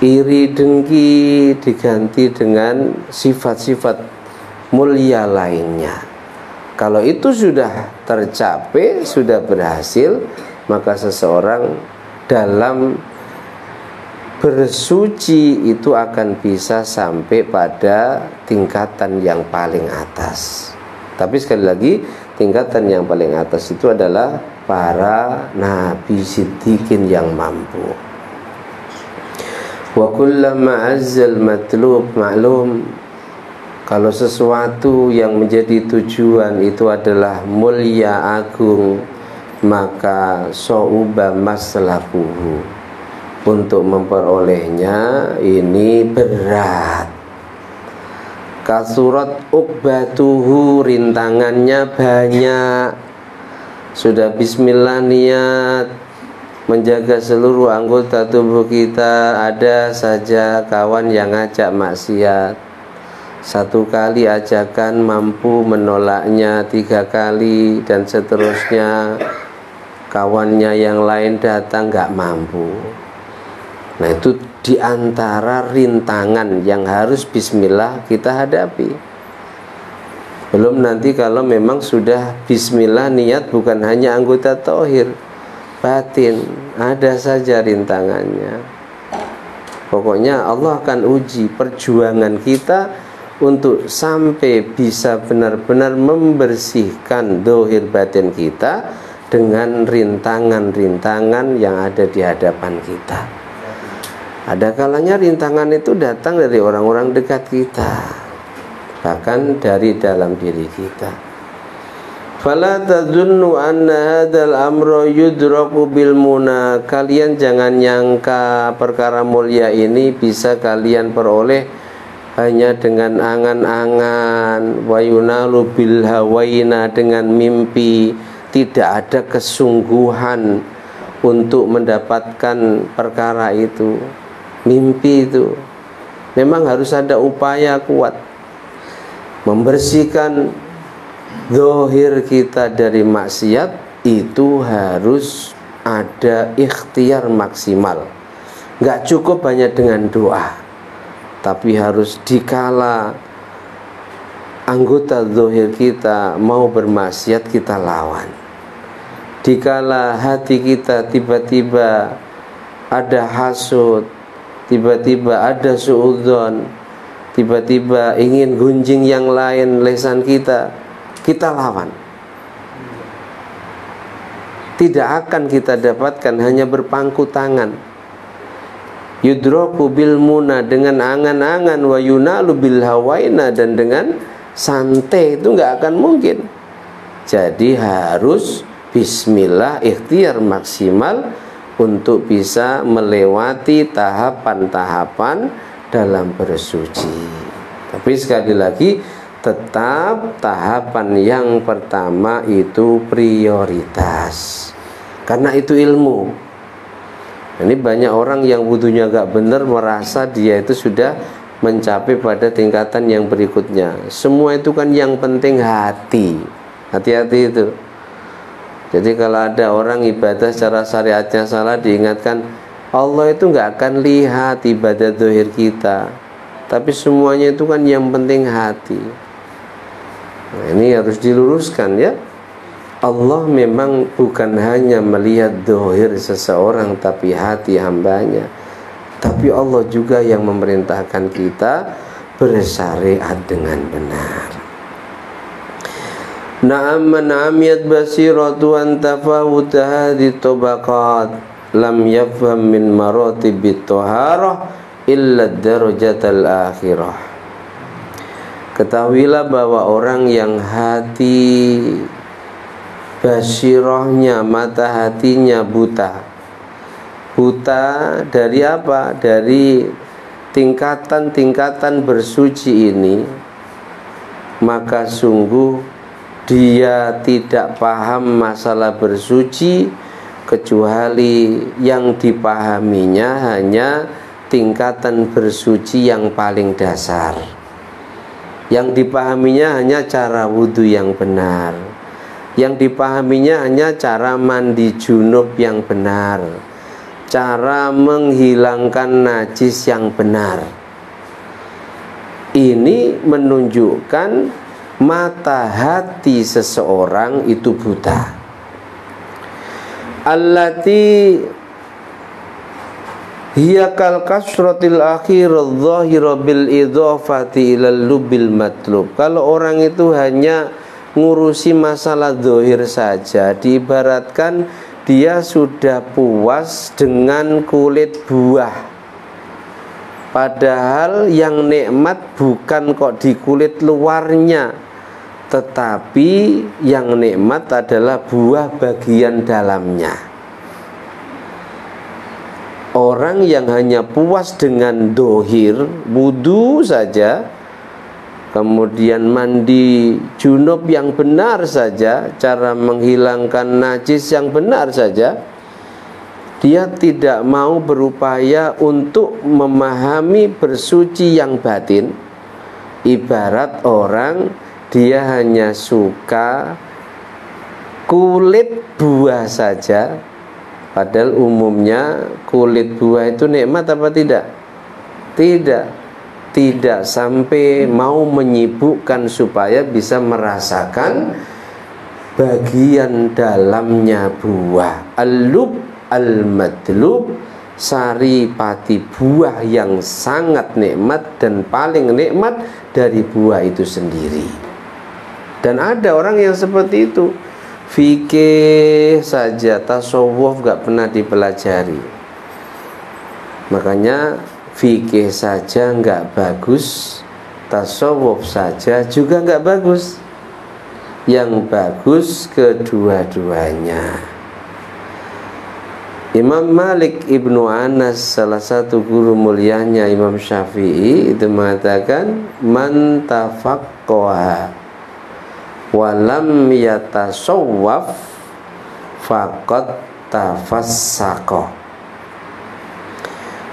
iri dengki diganti dengan sifat-sifat mulia lainnya. Kalau itu sudah tercapai, sudah berhasil, maka seseorang dalam bersuci itu akan bisa sampai pada tingkatan yang paling atas. Tapi sekali lagi, tingkatan yang paling atas itu adalah para nabi siddiqin yang mampu. Wa kullama azzal matlub ma'lum, kalau sesuatu yang menjadi tujuan itu adalah mulia agung, maka so'uba maslakuhu, untuk memperolehnya ini berat. Kasurat uqbatuhu, rintangannya banyak. Sudah bismillah niat menjaga seluruh anggota tubuh kita, ada saja kawan yang ngajak maksiat. Satu kali ajakan mampu menolaknya 3 kali dan seterusnya. Kawannya yang lain datang gak mampu. Nah, itu diantara rintangan yang harus bismillah kita hadapi. Belum nanti kalau memang sudah bismillah niat bukan hanya anggota tauhid, batin ada saja rintangannya. Pokoknya Allah akan uji perjuangan kita untuk sampai bisa benar-benar membersihkan zahir batin kita dengan rintangan-rintangan yang ada di hadapan kita. Ada kalanya rintangan itu datang dari orang-orang dekat kita, bahkan dari dalam diri kita. Fala tadzunnu anna hadzal amra yudraku bil muna, kalian jangan nyangka perkara mulia ini bisa kalian peroleh hanya dengan angan-angan, wa yunalu bil hawaina, dengan mimpi. Tidak ada kesungguhan untuk mendapatkan perkara itu. Mimpi itu memang harus ada upaya kuat. Membersihkan zahir kita dari maksiat itu harus ada ikhtiar maksimal. Gak cukup hanya dengan doa, tapi harus dikala anggota zahir kita mau bermaksiat, kita lawan. Dikala hati kita tiba-tiba ada hasud, tiba-tiba ada suudzon, tiba-tiba ingin gunjing yang lain lesan kita, kita lawan. Tidak akan kita dapatkan hanya berpangku tangan. Yudroku bil muna, dengan angan-angan, wa yunalu bil hawaina, dan dengan santai itu nggak akan mungkin. Jadi harus bismillah, ikhtiar maksimal untuk bisa melewati tahapan-tahapan dalam bersuci. Tapi sekali lagi, tetap tahapan yang pertama itu prioritas, karena itu ilmu. Ini banyak orang yang wudunya gak benar merasa dia itu sudah mencapai pada tingkatan yang berikutnya. Semua itu kan yang penting hati. Hati-hati itu. Jadi kalau ada orang ibadah secara syariatnya salah, diingatkan Allah itu nggak akan lihat ibadah zahir kita, tapi semuanya itu kan yang penting hati. Nah, ini harus diluruskan ya. Allah memang bukan hanya melihat zahir seseorang, tapi hati hambanya. Tapi Allah juga yang memerintahkan kita bersyariat dengan benar. Na'am man amiyat basiratu an tafawut hadhihi tabaqat. lam yafham min maratibit thaharah illa darajatal akhirah. Ketahuilah bahwa orang yang hati basirahnya, mata hatinya buta. Buta dari apa? Dari tingkatan-tingkatan bersuci ini, maka sungguh dia tidak paham masalah bersuci, kecuali yang dipahaminya hanya tingkatan bersuci yang paling dasar. Yang dipahaminya hanya cara wudhu yang benar. Yang dipahaminya hanya cara mandi junub yang benar, cara menghilangkan najis yang benar. Ini menunjukkan mata hati seseorang itu buta. Allati hiya kal kasratil akhir adh-dhahira bil idhafati ilal lubil matlub. Kalau orang itu hanya ngurusi masalah zahir saja, diibaratkan dia sudah puas dengan kulit buah. Padahal yang nikmat bukan kok di kulit luarnya, tetapi yang nikmat adalah buah bagian dalamnya. Orang yang hanya puas dengan dohir, wudu saja, kemudian mandi junub yang benar saja, cara menghilangkan najis yang benar saja, dia tidak mau berupaya untuk memahami bersuci yang batin. Ibarat orang dia hanya suka kulit buah saja, padahal umumnya kulit buah itu nikmat apa tidak? Tidak sampai mau menyibukkan supaya bisa merasakan bagian dalamnya buah. Al-lub al-madlub, sari pati buah yang sangat nikmat dan paling nikmat dari buah itu sendiri. Dan ada orang yang seperti itu, fikih saja, tasawuf gak pernah dipelajari. Makanya fikih saja gak bagus, tasawuf saja juga gak bagus. Yang bagus kedua-duanya. Imam Malik Ibnu Anas, salah satu guru mulianya Imam Syafi'i, itu mengatakan, man tafaqqaha walam yatasawwaf faqad tafassaqa,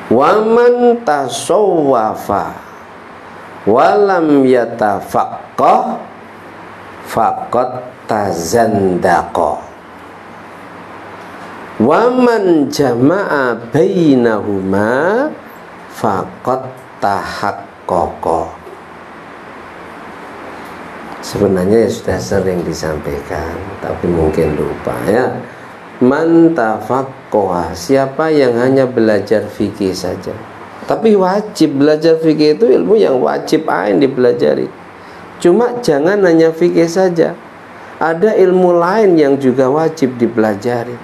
waman tasawwafa walam yatafaqqah faqad tazandaqa, waman jama'a bainahuma faqad tahaqqaqa. Sebenarnya ya sudah sering disampaikan, tapi mungkin lupa ya. Man tafaqqaha, siapa yang hanya belajar fikih saja. Tapi wajib belajar fikih, itu ilmu yang wajib ain dipelajari. Cuma jangan hanya fikih saja, ada ilmu lain yang juga wajib dipelajari.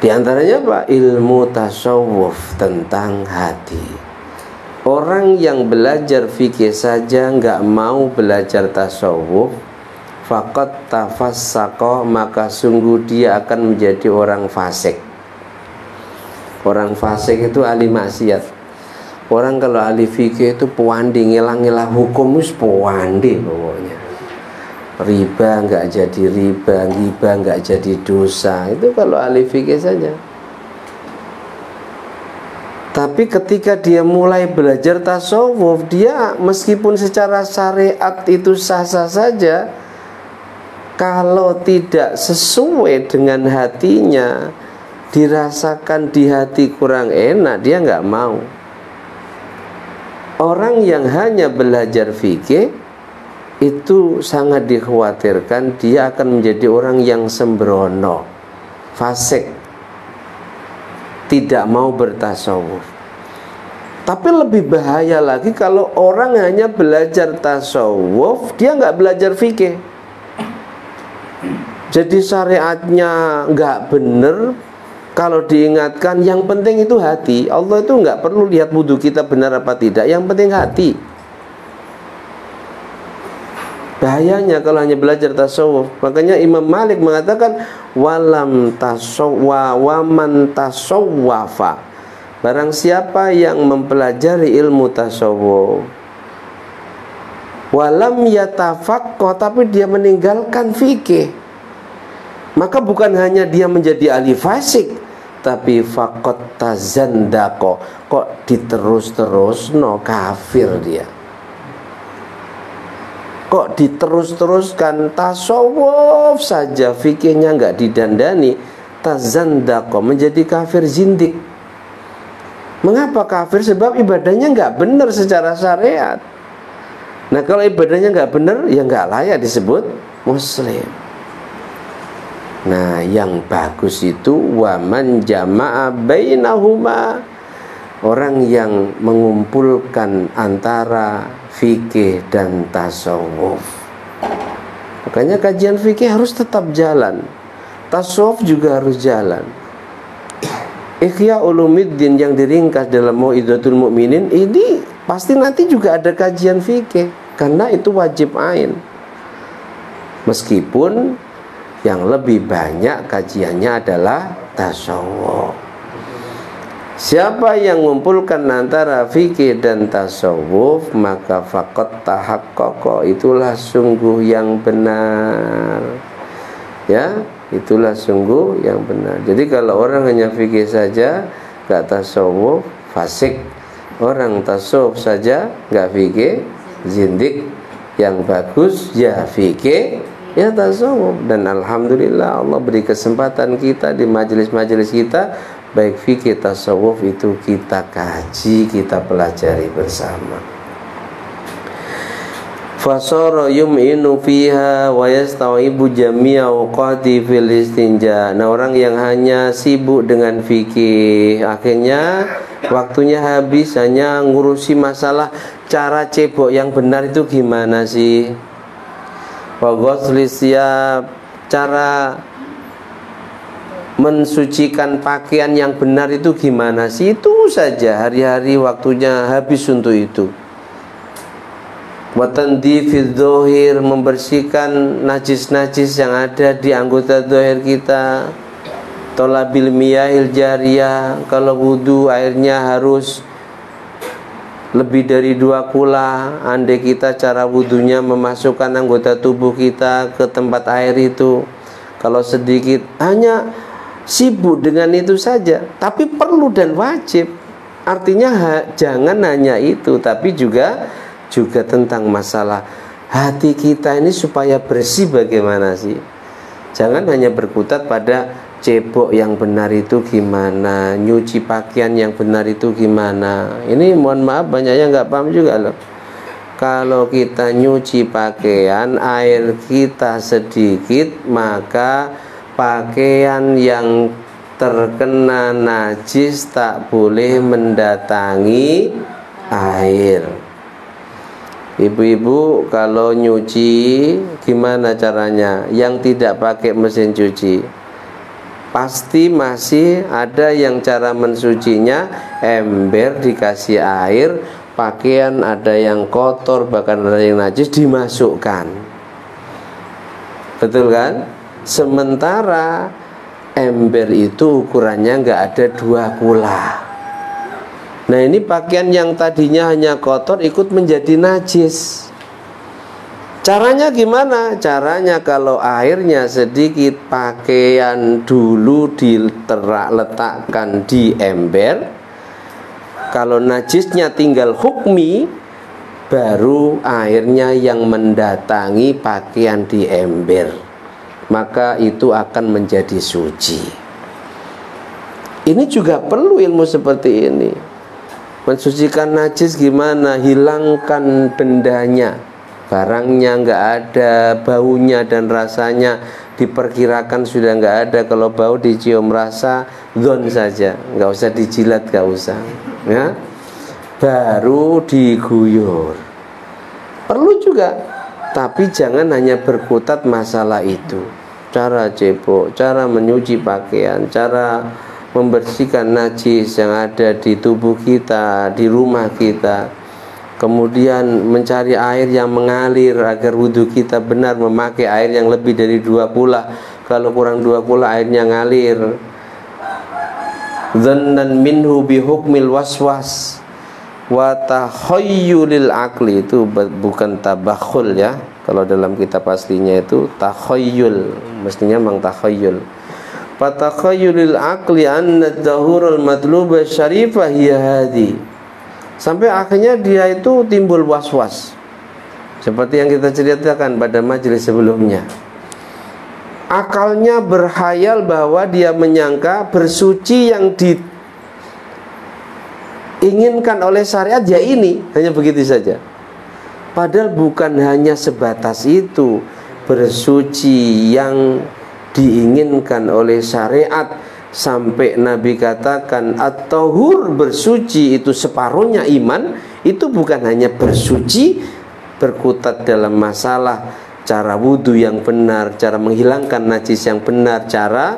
Di antaranya apa? Ilmu tasawuf tentang hati. Orang yang belajar fikih saja nggak mau belajar tasawuf, faqad tafassaqa, maka sungguh dia akan menjadi orang fasik. Orang fasik itu ahli maksiat. Orang kalau ahli fikih itu puandi, ngilang-ngilang hukum, wis puandi pokoknya. Riba nggak jadi riba, ghibah nggak jadi dosa. Itu kalau ahli fikih saja. Tapi ketika dia mulai belajar tasawuf, dia meskipun secara syariat itu sah-sah saja, kalau tidak sesuai dengan hatinya, dirasakan di hati kurang enak, dia nggak mau. Orang yang hanya belajar fikih itu sangat dikhawatirkan dia akan menjadi orang yang sembrono, fasik, tidak mau bertasawuf. Tapi lebih bahaya lagi kalau orang hanya belajar tasawuf, dia nggak belajar fikih. Jadi syariatnya nggak bener, Kalau diingatkan, yang penting itu hati. Allah itu nggak perlu lihat wudhu kita benar apa tidak, yang penting hati. Bahayanya kalau hanya belajar tasawuf. Makanya Imam Malik mengatakan walam tasawwa waman tasawwafa. Barang siapa yang mempelajari ilmu tasawuf walam yatafaqqah, tapi dia meninggalkan fikih, maka bukan hanya dia menjadi ahli fasik, tapi faqat tazandaqo, kok diterus-terus no kafir dia. Kok diterus-teruskan tasawuf saja, fikihnya nggak didandani, tazandaqo, menjadi kafir zindik. Mengapa kafir? Sebab ibadahnya nggak benar secara syariat. Nah kalau ibadahnya nggak benar, ya nggak layak disebut muslim. Nah yang bagus itu waman jama'a bainahuma, orang yang mengumpulkan antara fikih dan tasawuf. Makanya kajian fikih harus tetap jalan, tasawuf juga harus jalan. Ihya Ulumuddin yang diringkas dalam Mau'izatul Mu'minin ini pasti nanti juga ada kajian fikih, karena itu wajib ain. Meskipun yang lebih banyak kajiannya adalah tasawuf. Siapa yang mengumpulkan antara fikih dan tasawuf, maka faqat tahaqqaqa, itulah sungguh yang benar. Ya, itulah sungguh yang benar. Jadi kalau orang hanya fikih saja, enggak tasawuf, fasik. Orang tasawuf saja enggak fikih, zindik. Yang bagus ya fikih, ya tasawuf. Dan alhamdulillah Allah beri kesempatan kita di majelis-majelis kita, baik fikih tasawuf itu kita kaji, kita pelajari bersama. Fasara yum'inu fiha wa yastawibu jami'a awqati fil istinja. Nah orang yang hanya sibuk dengan fikih, akhirnya waktunya habis hanya ngurusi masalah cara cebok yang benar itu gimana sih, wa ghusli siyab, cara mensucikan pakaian yang benar itu gimana sih, itu saja hari-hari waktunya habis untuk itu. Wa tandhifidz dzahir, membersihkan najis-najis yang ada di anggota zahir kita. Talabil miyahil jariyah, kalau wudu airnya harus lebih dari 2 kula. Andai kita cara wudunya memasukkan anggota tubuh kita ke tempat air itu, kalau sedikit hanya sibuk dengan itu saja, tapi perlu dan wajib. Artinya jangan hanya itu, tapi juga tentang masalah hati kita ini supaya bersih bagaimana sih. Jangan hanya berkutat pada cebok yang benar itu gimana, nyuci pakaian yang benar itu gimana. Ini mohon maaf banyak yang nggak paham juga loh. Kalau kita nyuci pakaian, air kita sedikit, maka pakaian yang terkena najis tak boleh mendatangi air. Ibu-ibu kalau nyuci gimana caranya? Yang tidak pakai mesin cuci, pasti masih ada yang cara mensucinya ember dikasih air, pakaian ada yang kotor bahkan ada yang najis dimasukkan. Betul kan? Sementara ember itu ukurannya nggak ada 2 kula. Nah ini pakaian yang tadinya hanya kotor ikut menjadi najis. Caranya gimana? Caranya kalau airnya sedikit, pakaian dulu diletakkan di ember. Kalau najisnya tinggal hukmi, baru airnya yang mendatangi pakaian di ember, maka itu akan menjadi suci. Ini juga perlu ilmu seperti ini. Mensucikan najis gimana? Hilangkan bendanya, barangnya nggak ada, baunya dan rasanya diperkirakan sudah nggak ada. Kalau bau dicium rasa, zon saja, nggak usah dijilat, nggak usah, ya. Baru diguyur. Perlu juga, tapi jangan hanya berkutat masalah itu. Cara cebok, cara menyuci pakaian, cara membersihkan najis yang ada di tubuh kita, di rumah kita. Kemudian mencari air yang mengalir agar wudhu kita benar, memakai air yang lebih dari 2 kula. Kalau kurang 2 kula airnya ngalir. Dhannan minhu bihukmil waswas wa takhayyulil aqli, itu bukan tabakhul ya. Kalau dalam kitab aslinya itu takhayyul, mestinya memang takhayyul. Fatakhayyulil aqli anna ad-dahurul matluba syarifah hiya hadi. Sampai akhirnya dia itu timbul was-was, seperti yang kita ceritakan pada majelis sebelumnya. Akalnya berkhayal bahwa dia menyangka bersuci yang diinginkan oleh syariat ya ini, hanya begitu saja. Padahal bukan hanya sebatas itu. Bersuci yang diinginkan oleh syariat, sampai Nabi katakan at-tahur, bersuci itu separuhnya iman. Itu bukan hanya bersuci berkutat dalam masalah cara wudhu yang benar, cara menghilangkan najis yang benar, cara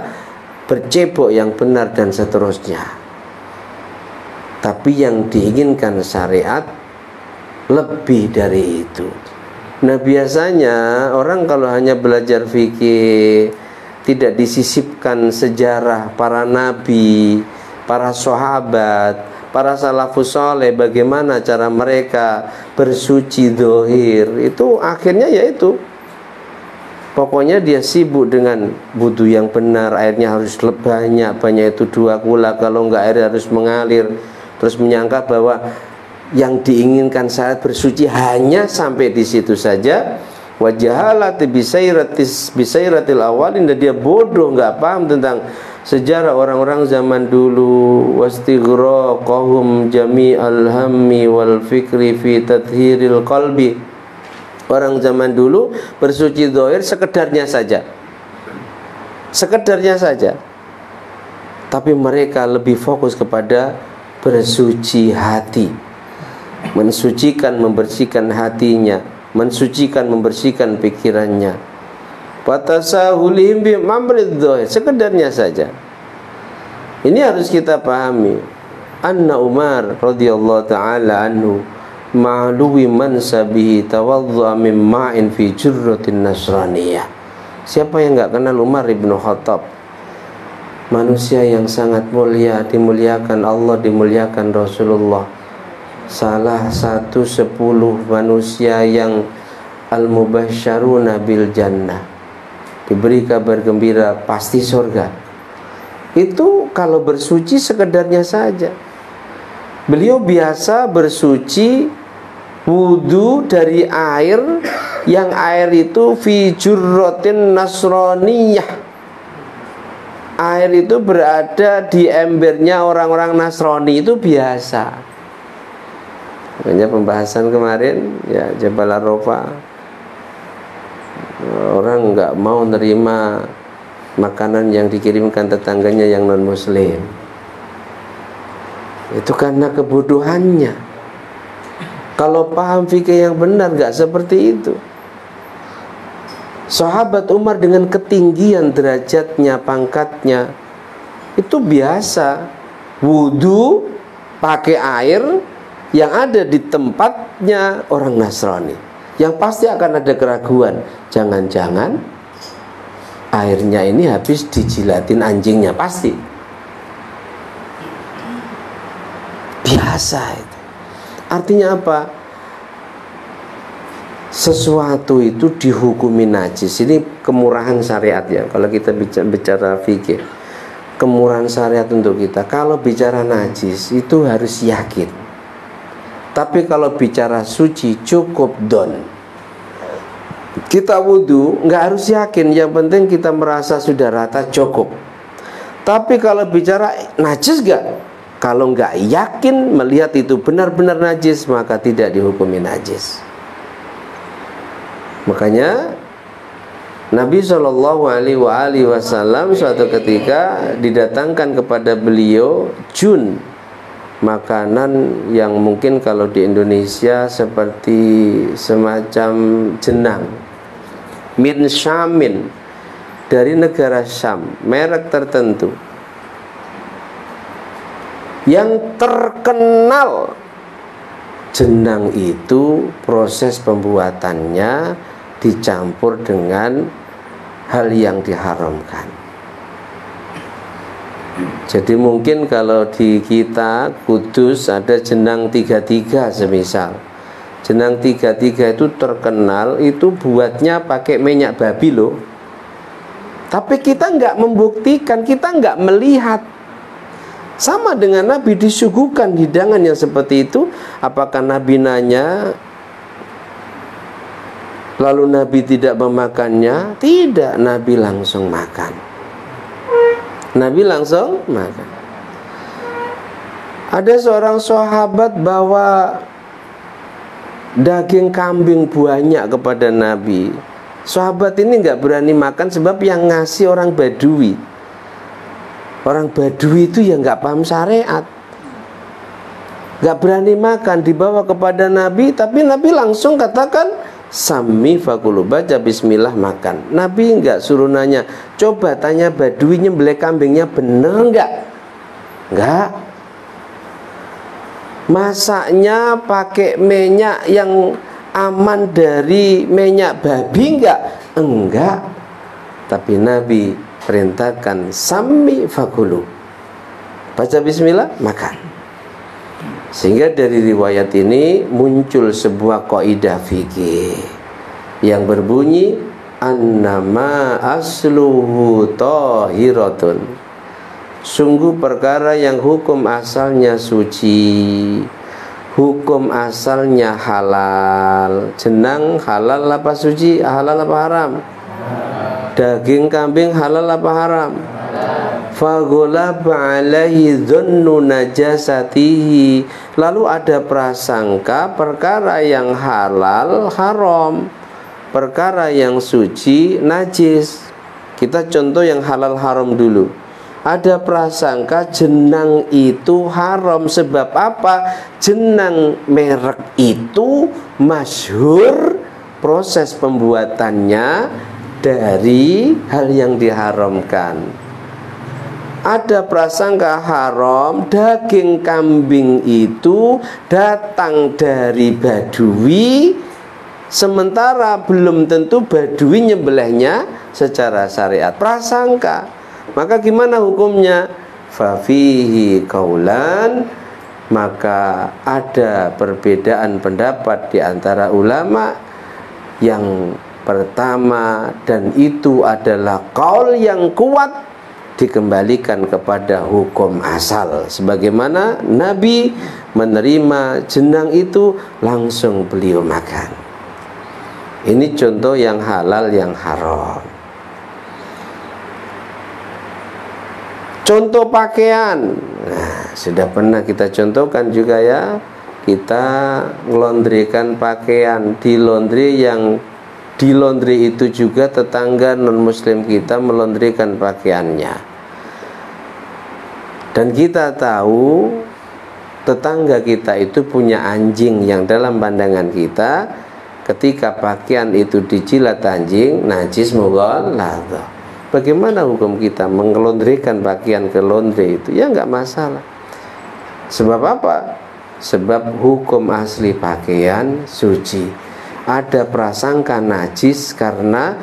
bercebok yang benar dan seterusnya. Tapi yang diinginkan syariat lebih dari itu. Nah, biasanya orang kalau hanya belajar fikih, tidak disisipkan sejarah para nabi, para sahabat, para salafus soleh, bagaimana cara mereka bersuci zahir, itu akhirnya yaitu pokoknya dia sibuk dengan wudhu yang benar, airnya harus banyak itu 2 kula, kalau enggak air harus mengalir. Terus menyangka bahwa yang diinginkan saat bersuci hanya sampai di situ saja. Wajahalati bisairatil awalin, dan dia bodoh, nggak paham tentang sejarah orang-orang zaman dulu. Wastighraqahum jami'al hammi wal fikri fi tathhiril qalbi. Orang zaman dulu bersuci zahir sekedarnya saja, tapi mereka lebih fokus kepada bersuci hati, mensucikan, membersihkan hatinya, mensucikan, membersihkan pikirannya. Fatasahulihim bimamrid dhahir, sekedarnya saja. Ini harus kita pahami. Anna Umar radhiyallahu ta'ala anhu ma'luwi mansabihi tawaddu'a min ma'in fi jurratin nasraniyah. Siapa yang enggak kenal Umar ibn Khattab? Manusia yang sangat mulia, dimuliakan Allah, dimuliakan Rasulullah. Salah satu 10 manusia yang al-mubasysyaruna bil jannah, diberi kabar gembira pasti surga. Itu kalau bersuci sekedarnya saja. Beliau biasa bersuci wudu dari air, yang air itu fi jurratin nasraniyah. Air itu berada di embernya orang-orang Nasrani, itu biasa. Makanya pembahasan kemarin ya Jabal Arafah, orang nggak mau nerima makanan yang dikirimkan tetangganya yang non muslim. Itu karena kebodohannya. Kalau paham fikih yang benar nggak seperti itu. Sahabat Umar dengan ketinggian derajatnya, pangkatnya, itu biasa wudu pakai air yang ada di tempatnya orang Nasrani, yang pasti akan ada keraguan, jangan-jangan airnya ini habis dijilatin anjingnya, pasti. Biasa itu. Artinya apa? Sesuatu itu dihukumi najis. Ini kemurahan syariat ya. Kalau kita bicara fikih, kemurahan syariat untuk kita. Kalau bicara najis itu harus yakin. Tapi kalau bicara suci cukup don. Kita wudhu nggak harus yakin, yang penting kita merasa sudah rata cukup. Tapi kalau bicara najis nggak, kalau nggak yakin melihat itu benar-benar najis, maka tidak dihukumi najis. Makanya Nabi SAW suatu ketika didatangkan kepada beliau jun, makanan yang mungkin kalau di Indonesia seperti semacam jenang, min syamin, dari negara Syam, merek tertentu. Yang terkenal jenang itu proses pembuatannya dicampur dengan hal yang diharamkan. Jadi mungkin kalau di kita Kudus ada jenang 33 semisal. Jenang 33 itu terkenal, itu buatnya pakai minyak babi loh. Tapi kita nggak membuktikan, kita nggak melihat. Sama dengan Nabi disuguhkan hidangan yang seperti itu, apakah Nabi nanya lalu Nabi tidak memakannya? Tidak, Nabi langsung makan. Nabi langsung makan. Ada seorang sahabat bawa daging kambing banyak kepada Nabi. Sahabat ini nggak berani makan sebab yang ngasih orang Badui. Orang Badui itu yang nggak paham syariat, nggak berani makan, dibawa kepada Nabi, tapi Nabi langsung katakan Sami fakulu, baca bismillah makan. Nabi nggak suruh nanya, coba tanya Badui nyembelih kambingnya bener nggak? Nggak. Masaknya pakai minyak yang aman dari minyak babi nggak? Enggak. Tapi Nabi perintahkan Sami fakulu, baca bismillah makan. Sehingga dari riwayat ini muncul sebuah kaidah fikih yang berbunyi annama asluhu tahiratun, sungguh perkara yang hukum asalnya suci, hukum asalnya halal. Jenang halal apa suci? Halal apa haram? Daging kambing halal apa haram? Fagholaba alaihi dzannu najasatihi, lalu ada prasangka perkara yang halal haram, perkara yang suci najis. Kita contoh yang halal haram dulu. Ada prasangka jenang itu haram. Sebab apa? Jenang merek itu masyhur proses pembuatannya dari hal yang diharamkan. Ada prasangka haram, daging kambing itu datang dari Badui, sementara belum tentu Badui nyembelihnya secara syariat. Prasangka. Maka gimana hukumnya? Fafihi kaulan, maka ada perbedaan pendapat di antara ulama. Yang pertama, dan itu adalah qaul yang kuat, dikembalikan kepada hukum asal. Sebagaimana Nabi menerima jenang itu, langsung beliau makan. Ini contoh yang halal yang haram. Contoh pakaian, nah, sudah pernah kita contohkan juga ya. Kita ngelondrikan pakaian di laundry, yang di laundry itu juga tetangga non muslim kita melondrikan pakaiannya. Dan kita tahu tetangga kita itu punya anjing yang dalam pandangan kita ketika pakaian itu dijilat anjing najis mughalladhah. Bagaimana hukum kita mengelondrikan pakaian ke laundry itu? Ya nggak masalah. Sebab apa? Sebab hukum asli pakaian suci. Ada prasangka najis karena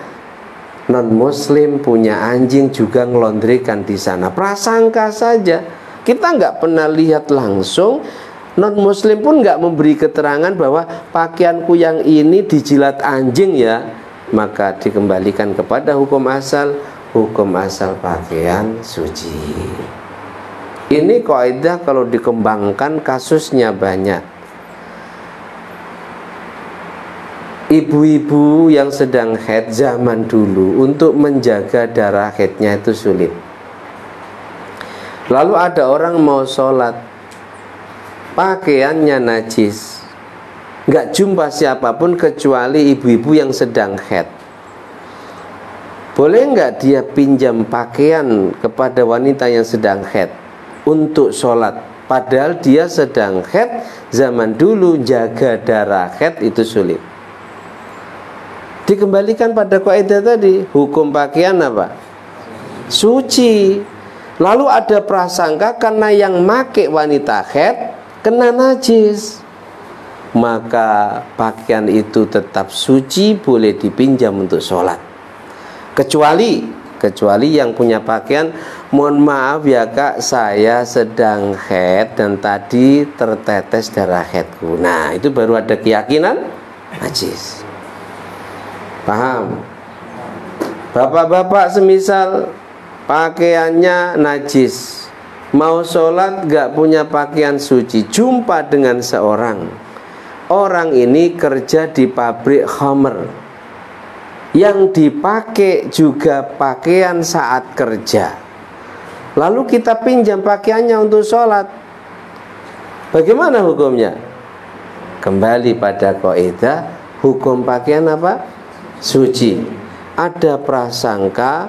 non muslim punya anjing juga ngelondrikan di sana. Prasangka saja. Kita nggak pernah lihat langsung. Non muslim pun nggak memberi keterangan bahwa pakaianku yang ini dijilat anjing ya. Maka dikembalikan kepada hukum asal. Hukum asal pakaian suci. Ini kaidah kalau dikembangkan kasusnya banyak. Ibu-ibu yang sedang haid zaman dulu untuk menjaga darah haidnya itu sulit. Lalu ada orang mau sholat, pakaiannya najis, nggak jumpa siapapun kecuali ibu-ibu yang sedang haid. Boleh nggak dia pinjam pakaian kepada wanita yang sedang haid untuk sholat? Padahal dia sedang haid. Zaman dulu jaga darah haid itu sulit. Dikembalikan pada kaidah tadi, hukum pakaian apa? Suci. Lalu ada prasangka karena yang make wanita haid kena najis, maka pakaian itu tetap suci, boleh dipinjam untuk sholat. Kecuali yang punya pakaian, mohon maaf ya kak, saya sedang haid dan tadi tertetes darah haidku. Nah, itu baru ada keyakinan najis. Paham? Bapak-bapak semisal pakaiannya najis, mau sholat gak punya pakaian suci, jumpa dengan seorang. Orang ini kerja di pabrik khamr, yang dipakai juga pakaian saat kerja. Lalu kita pinjam pakaiannya untuk sholat, bagaimana hukumnya? Kembali pada kaidah, hukum pakaian apa? Suci. Ada prasangka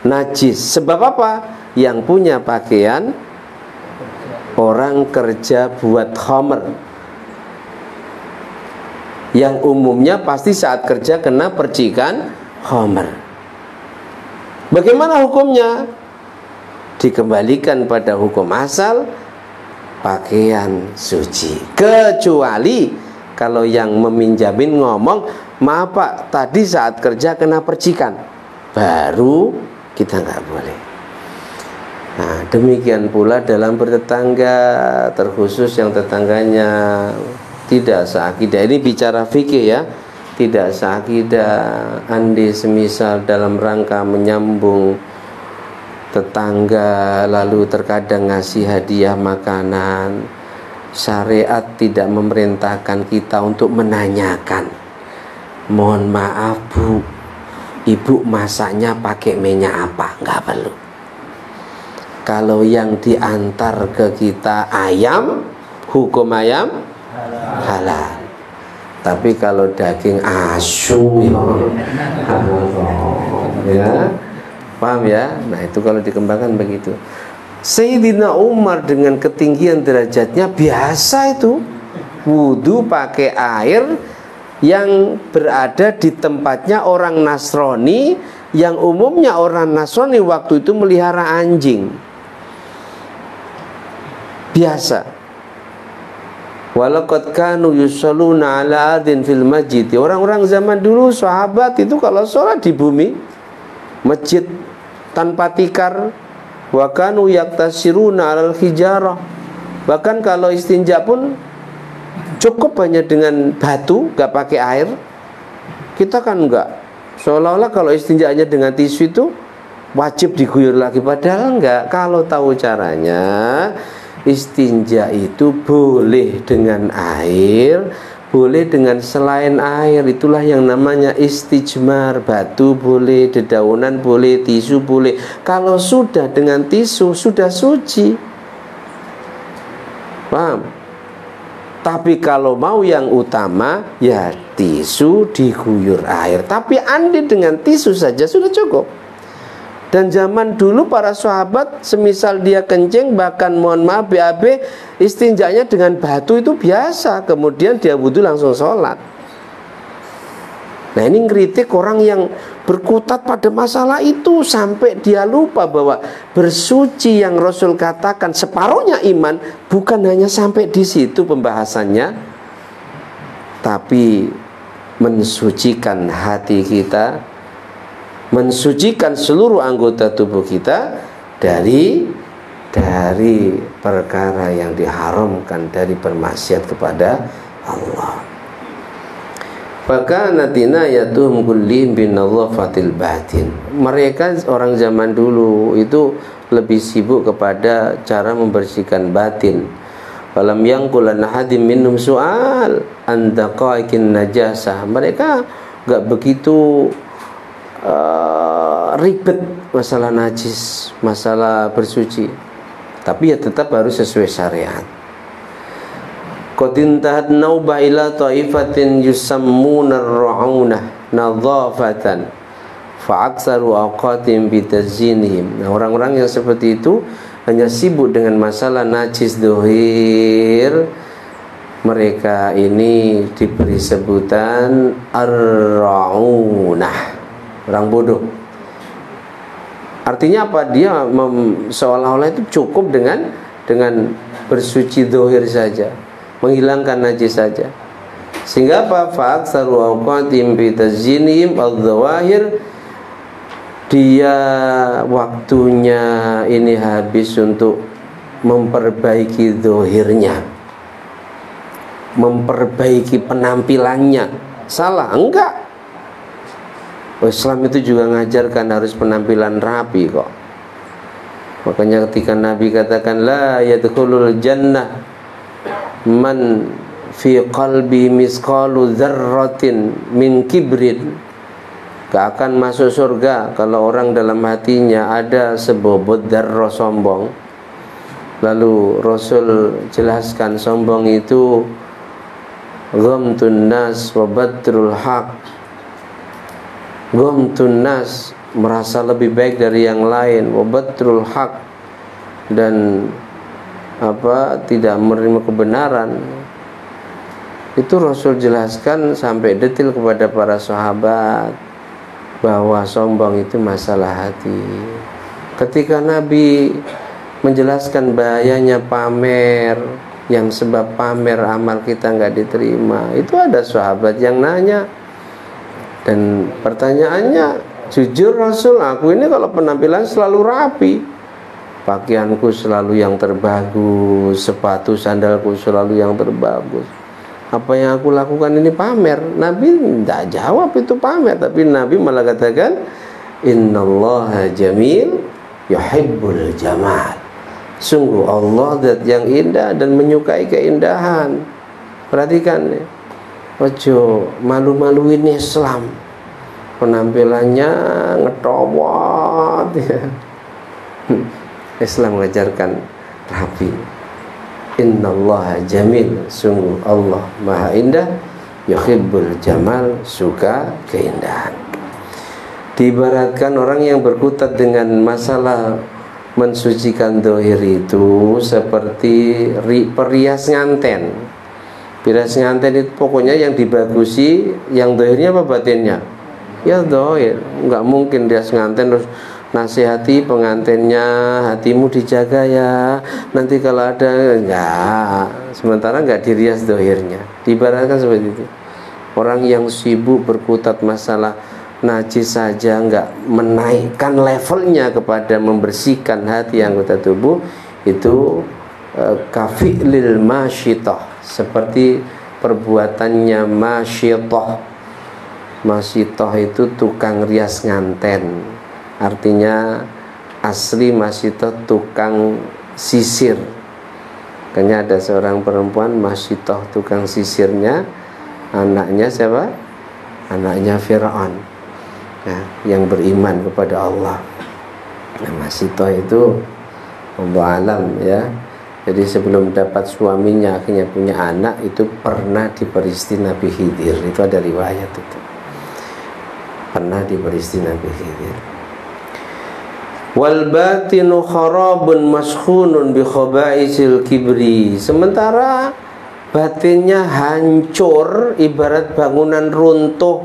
najis. Sebab apa? Yang punya pakaian orang kerja buat khamr, yang umumnya pasti saat kerja kena percikan khamr. Bagaimana hukumnya? Dikembalikan pada hukum asal, pakaian suci. Kecuali kalau yang meminjamin ngomong, maaf pak, tadi saat kerja kena percikan, baru kita nggak boleh. Nah, demikian pula dalam bertetangga, terkhusus yang tetangganya tidak seakidah. Ini bicara fikih ya, tidak seakidah. Andai semisal dalam rangka menyambung tetangga, lalu terkadang ngasih hadiah makanan, syariat tidak memerintahkan kita untuk menanyakan, mohon maaf bu, ibu masaknya pakai minyak apa? Nggak perlu. Kalau yang diantar ke kita ayam, hukum ayam halal. Tapi kalau daging asu ya, paham ya? Nah itu kalau dikembangkan begitu. Sayyidina Umar dengan ketinggian derajatnya biasa itu wudu pakai air yang berada di tempatnya orang Nasrani, yang umumnya orang Nasrani waktu itu melihara anjing. Biasa. Walaqad kanu yusalluna ala adin fil masjid. Orang-orang zaman dulu sahabat itu kalau sholat di bumi, masjid tanpa tikar. Wa kanu yaktasiruna alal hijarah. Bahkan kalau istinja pun cukup hanya dengan batu, gak pakai air. Kita kan enggak, seolah-olah kalau istinjanya dengan tisu itu wajib diguyur lagi, padahal enggak. Kalau tahu caranya, istinja itu boleh dengan air, boleh dengan selain air. Itulah yang namanya istijmar. Batu boleh, dedaunan boleh, tisu boleh. Kalau sudah dengan tisu, sudah suci. Paham? Tapi kalau mau yang utama, ya tisu diguyur air. Tapi andai dengan tisu saja sudah cukup. Dan zaman dulu para sahabat, semisal dia kencing, bahkan mohon maaf BAB, istinjanya dengan batu itu biasa. Kemudian dia wudu langsung sholat. Nah ini ngeritik orang yang berkutat pada masalah itu, sampai dia lupa bahwa bersuci yang Rasul katakan separuhnya iman, bukan hanya sampai di situ pembahasannya, tapi mensucikan hati kita, mensucikan seluruh anggota tubuh kita dari perkara yang diharamkan, dari bermaksiat kepada Allah. Fakanatina yatuhum kullihim binadhafatil batin. Mereka orang zaman dulu itu lebih sibuk kepada cara membersihkan batin. Falam yanqulan hadim minhum su'al an daqaiqin najasah. Mereka enggak begitu ribet masalah najis, masalah bersuci. Tapi ya tetap harus sesuai syariat. Qad intahat nauba ila taifatin yusammuna ar-ru'unah nadhafatan fa aktsaru awqatin bitazinihim. Nah, orang-orang yang seperti itu hanya sibuk dengan masalah najis dohir. Mereka ini diberi sebutan ar-ru'unah, orang bodoh. Artinya apa? Dia seolah-olah itu cukup dengan bersuci zahir saja, menghilangkan najis saja. Sehingga apa? Fa'aktsaru awqatihim bi tazyinihim adz-dzawahir, dia waktunya ini habis untuk memperbaiki zahirnya, memperbaiki penampilannya. Salah? Enggak. Islam itu juga mengajarkan harus penampilan rapi kok. Makanya ketika Nabi katakan la yadkhulul jannah man fi qalbi misqalu dzarratin min kibrin, gak akan masuk surga kalau orang dalam hatinya ada sebobot dzarrah sombong. Lalu Rasul jelaskan sombong itu ghamtun nas wa batrul haq. Ghamtun nas, merasa lebih baik dari yang lain, wa batrul haq, dan tidak menerima kebenaran. Itu Rasul jelaskan sampai detail kepada para sahabat bahwa sombong itu masalah hati. Ketika Nabi menjelaskan bahayanya pamer, yang sebab pamer amal kita nggak diterima, itu ada sahabat yang nanya, dan pertanyaannya jujur, Rasul, aku ini kalau penampilan selalu rapi, pakaianku selalu yang terbagus, sepatu sandalku selalu yang terbagus, apa yang aku lakukan ini pamer? Nabi tidak jawab itu pamer, tapi Nabi malah katakan innallaha jamil yuhibbul jamal. Sungguh Allah zat yang indah dan menyukai keindahan. Perhatikan ya, ojo malu-maluin Islam, penampilannya ngetowot ya. Islam mengajarkan rapi. Innallaha jamil, sungguh Allah maha indah, yuhibbul jamal, suka keindahan. Diibaratkan orang yang berkutat dengan masalah mensucikan zahir itu seperti perias nganten. Perias nganten itu pokoknya yang dibagusi, yang zahirnya apa batinnya? Ya zahir. Enggak mungkin rias nganten terus nasihati pengantinnya, hatimu dijaga ya, nanti kalau ada, enggak, sementara enggak dirias zahirnya. Diibaratkan seperti itu. Orang yang sibuk berkutat masalah najis saja enggak menaikkan levelnya kepada membersihkan hati anggota tubuh, itu kafi'lil masyitah, seperti perbuatannya masyitah. Masyitah itu tukang rias nganten, artinya asli masyitah tukang sisir. Makanya ada seorang perempuan masyitah tukang sisirnya, anaknya siapa? Anaknya Fir'aun ya, yang beriman kepada Allah. Nah, masyitah itu Allah alam ya. Jadi sebelum dapat suaminya akhirnya punya anak, itu pernah diperisti Nabi Khidir. Itu ada riwayat itu, pernah diperisti Nabi Khidir. Wal batinu kharabun maskhunun bi khaba'isil kibri. Sementara batinnya hancur, ibarat bangunan runtuh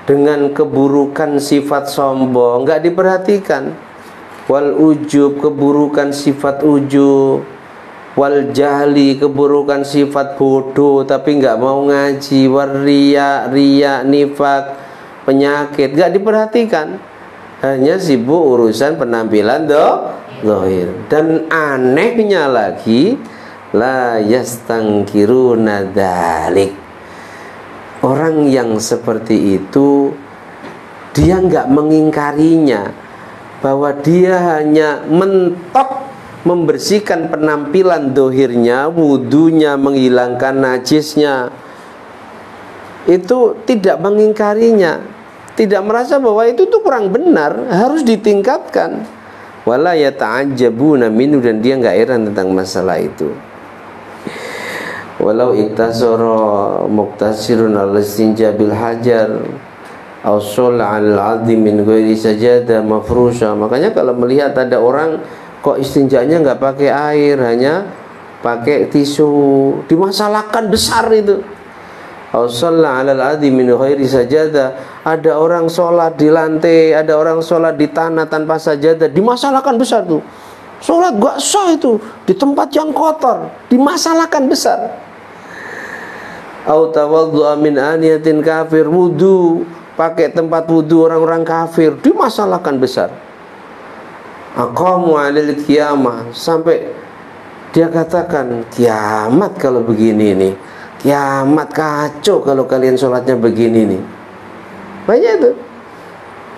dengan keburukan sifat sombong, enggak diperhatikan. Wal ujub, keburukan sifat ujub. Wal jahli, keburukan sifat bodoh tapi enggak mau ngaji. Wal riya, nifak, penyakit, enggak diperhatikan. Hanya sibuk urusan penampilan zahir. Dan anehnya lagi, la yastangkiruna dzalik. Orang yang seperti itu dia enggak mengingkarinya, bahwa dia hanya mentok membersihkan penampilan zahirnya, wudunya, menghilangkan najisnya, itu tidak mengingkarinya, tidak merasa bahwa itu tuh kurang benar, harus ditingkatkan. Wala yata'ajjabuna minhu, dan dia enggak heran tentang masalah itu. Walau iktasara muktasirun al-istinja bil hajar aw shalla 'al-'adhi min ghairi sajadah mafrusha. Makanya kalau melihat ada orang kok istinjanya enggak pakai air, hanya pakai tisu, dimasalahkan besar itu. Aw shalla 'alal ardi min ghairi sajadah. Ada orang sholat di lantai, ada orang sholat di tanah tanpa sajadah, dimasalahkan besar tuh. Sholat gak sah itu di tempat yang kotor, dimasalahkan besar. Aw tawaddu'a min aniyatin kafir, wudu pakai tempat wudu orang-orang kafir, dimasalahkan besar. Aqamu 'alal qiyamah, sampai dia katakan kiamat kalau begini nih. Kiamat kacau kalau kalian sholatnya begini nih. Banyak itu.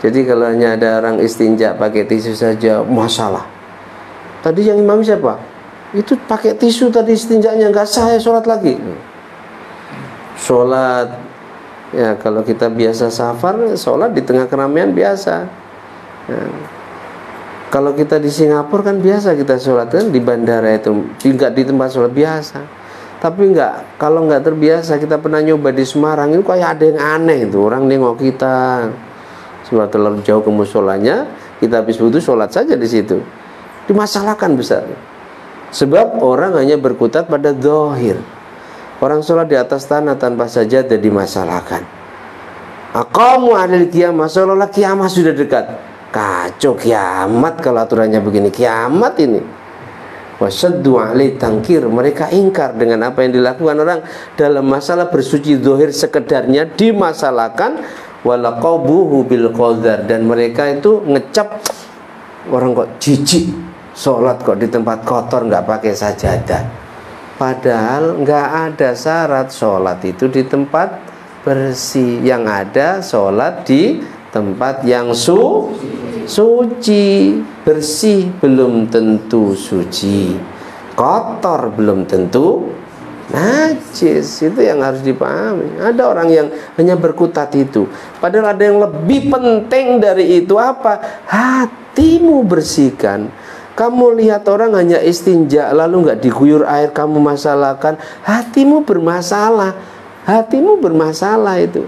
Jadi kalau hanya ada orang istinja pakai tisu saja masalah. Tadi yang imam siapa? Itu pakai tisu tadi istinjanya, nggak sah ya sholat lagi. Sholat ya kalau kita biasa safar, sholat di tengah keramaian biasa ya. Kalau kita di Singapura kan biasa kita sholat kan di bandara itu, nggak di tempat sholat biasa. Tapi enggak, kalau enggak terbiasa, kita pernah nyoba di Semarang, itu kayak ada yang aneh itu. Orang nengok kita, sebab terlalu jauh ke musolanya, kita habis wudu sholat saja di situ. Dimasalahkan besar. Sebab orang hanya berkutat pada zahir. Orang sholat di atas tanah tanpa sajadah dimasalahkan. Aqamu 'alal qiyamah, seolah-olah kiamat sudah dekat. Kacau kiamat kalau aturannya begini. Kiamat ini. Wasyaddu 'alai tangkir, mereka ingkar dengan apa yang dilakukan orang dalam masalah bersuci zahir sekedarnya dimasalahkan. Walaqabuhu bil qadar, dan mereka itu ngecap orang kok jijik sholat kok di tempat kotor nggak pakai sajadah. Padahal nggak ada syarat sholat itu di tempat bersih. Yang ada sholat di tempat yang suci. Bersih belum tentu suci, kotor belum tentu najis. Itu yang harus dipahami. Ada orang yang hanya berkutat itu, padahal ada yang lebih penting dari itu. Apa? Hatimu bersihkan. Kamu lihat orang hanya istinja lalu nggak diguyur air, kamu masalahkan. Hatimu bermasalah. Hatimu bermasalah itu.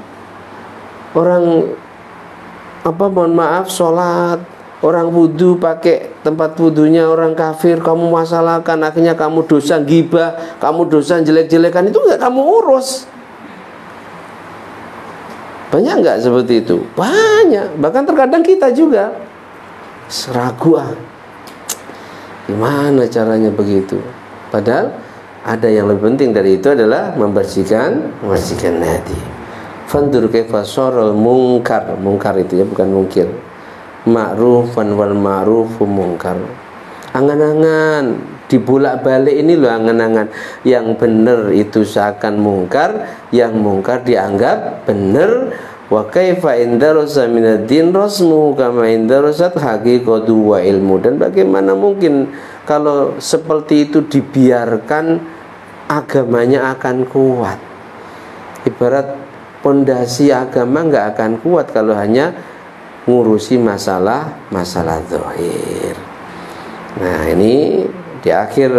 Orang mohon maaf sholat, orang wudu pakai tempat wudunya orang kafir, kamu masalahkan. Akhirnya kamu dosa ghibah, kamu dosa jelek-jelekan, itu nggak kamu urus. Banyak nggak seperti itu? Banyak. Bahkan terkadang kita juga ragu, gimana caranya begitu. Padahal ada yang lebih penting dari itu adalah membersihkan hati. Fandur kaifa saral mungkar. Mungkar itu ya, bukan mungkir. Ma'rufan wal ma'rufu mungkar. Angan-angan dibolak-balik ini loh, angan-angan. Yang benar itu seakan mungkar, yang mungkar dianggap benar. Wa kaifa indarasa minad-din rasmu kama indarasat haqiqatu wa ilmu. Dan bagaimana mungkin kalau seperti itu dibiarkan agamanya akan kuat. Ibarat pondasi agama nggak akan kuat kalau hanya ngurusi masalah zahir. Nah, ini di akhir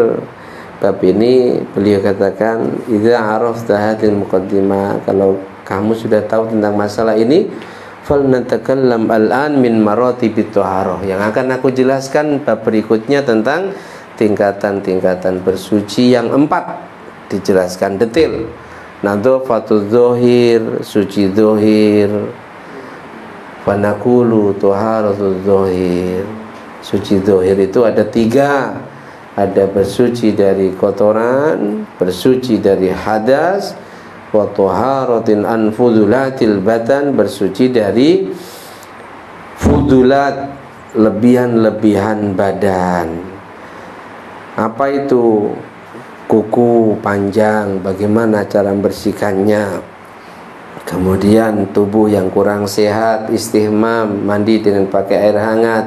bab ini beliau katakan, idza arafta hadhil muqaddimah, kalau kamu sudah tahu tentang masalah ini, fal natakallam al-an min maratibit thaharah. Yang akan aku jelaskan bab berikutnya tentang tingkatan-tingkatan bersuci yang 4, dijelaskan detail. Nadhafatul zahir, suci zahir. Wa naqulu taharatul zahir. Suci zahir itu ada 3. Ada bersuci dari kotoran, bersuci dari hadas, wa taharatin an fudulatil batan, bersuci dari fudulat, lebihan-lebihan badan. Apa itu? Kuku panjang, bagaimana cara membersihkannya. Kemudian tubuh yang kurang sehat, istihmam, mandi dengan pakai air hangat.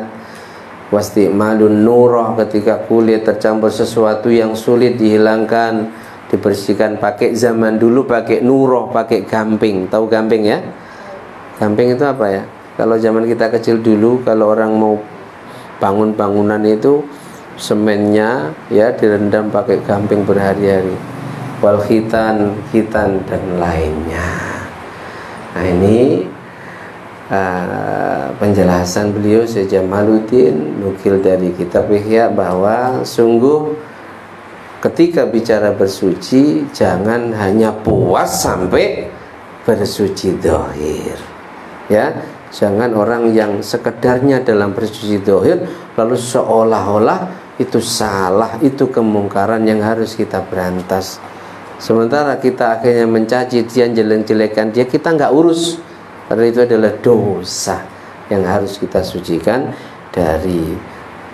Wasti'malun nurah, ketika kulit tercampur sesuatu yang sulit dihilangkan, dibersihkan. Pakai zaman dulu pakai nurah, pakai gamping. Tahu gamping ya? Gamping itu apa ya? Kalau zaman kita kecil dulu, kalau orang mau bangun bangunan itu semennya ya direndam pakai gamping berhari-hari. Wal khitan dan lainnya. Nah, ini penjelasan beliau Syekh Jamaluddin nukil dari kitab Ihya bahwa sungguh ketika bicara bersuci jangan hanya puas sampai bersuci zahir, ya. Jangan orang yang sekedarnya dalam bersuci zahir lalu seolah-olah itu salah, itu kemungkaran yang harus kita berantas. Sementara kita akhirnya mencaci dia, jelek-jelekan dia, kita nggak urus, karena itu adalah dosa yang harus kita sucikan dari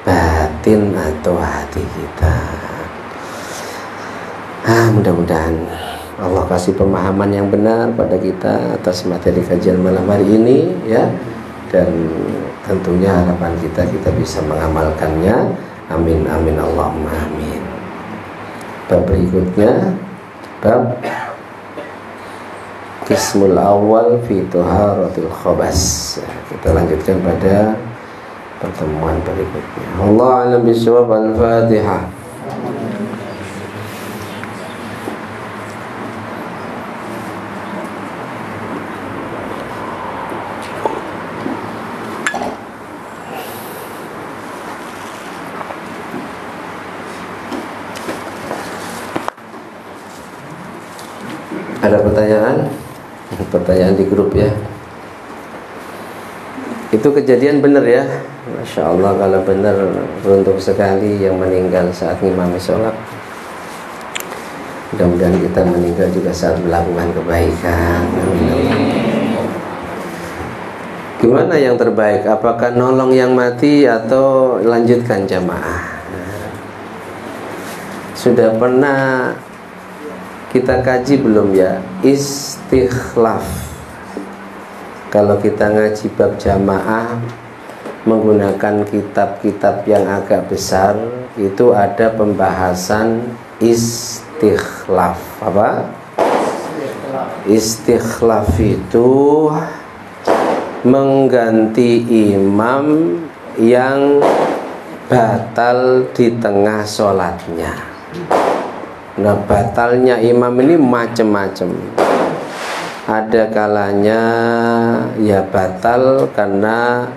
batin atau hati kita. Mudah-mudahan Allah kasih pemahaman yang benar pada kita atas materi kajian malam hari ini, ya. Dan tentunya harapan kita bisa mengamalkannya. Amin amin Allahumma amin. Bab berikutnya, bab Qismul awal fi tuharatil khabas. Kita lanjutkan pada pertemuan berikutnya. Allah a'lam bishawab. Al-Fatihah. Ada pertanyaan? Pertanyaan di grup, ya. Itu kejadian benar, ya. Masya Allah, kalau benar beruntung sekali yang meninggal saat ngimami sholat. Mudah-mudahan kita meninggal juga saat melakukan kebaikan. Gimana yang terbaik? Apakah nolong yang mati atau lanjutkan jamaah? Sudah pernah kita kaji belum, ya, istikhlaf? Kalau kita ngaji bab jamaah menggunakan kitab-kitab yang agak besar, itu ada pembahasan istikhlaf. Apa? Istikhlaf itu mengganti imam yang batal di tengah sholatnya. Nah, batalnya imam ini macam-macam. Ada kalanya ya batal karena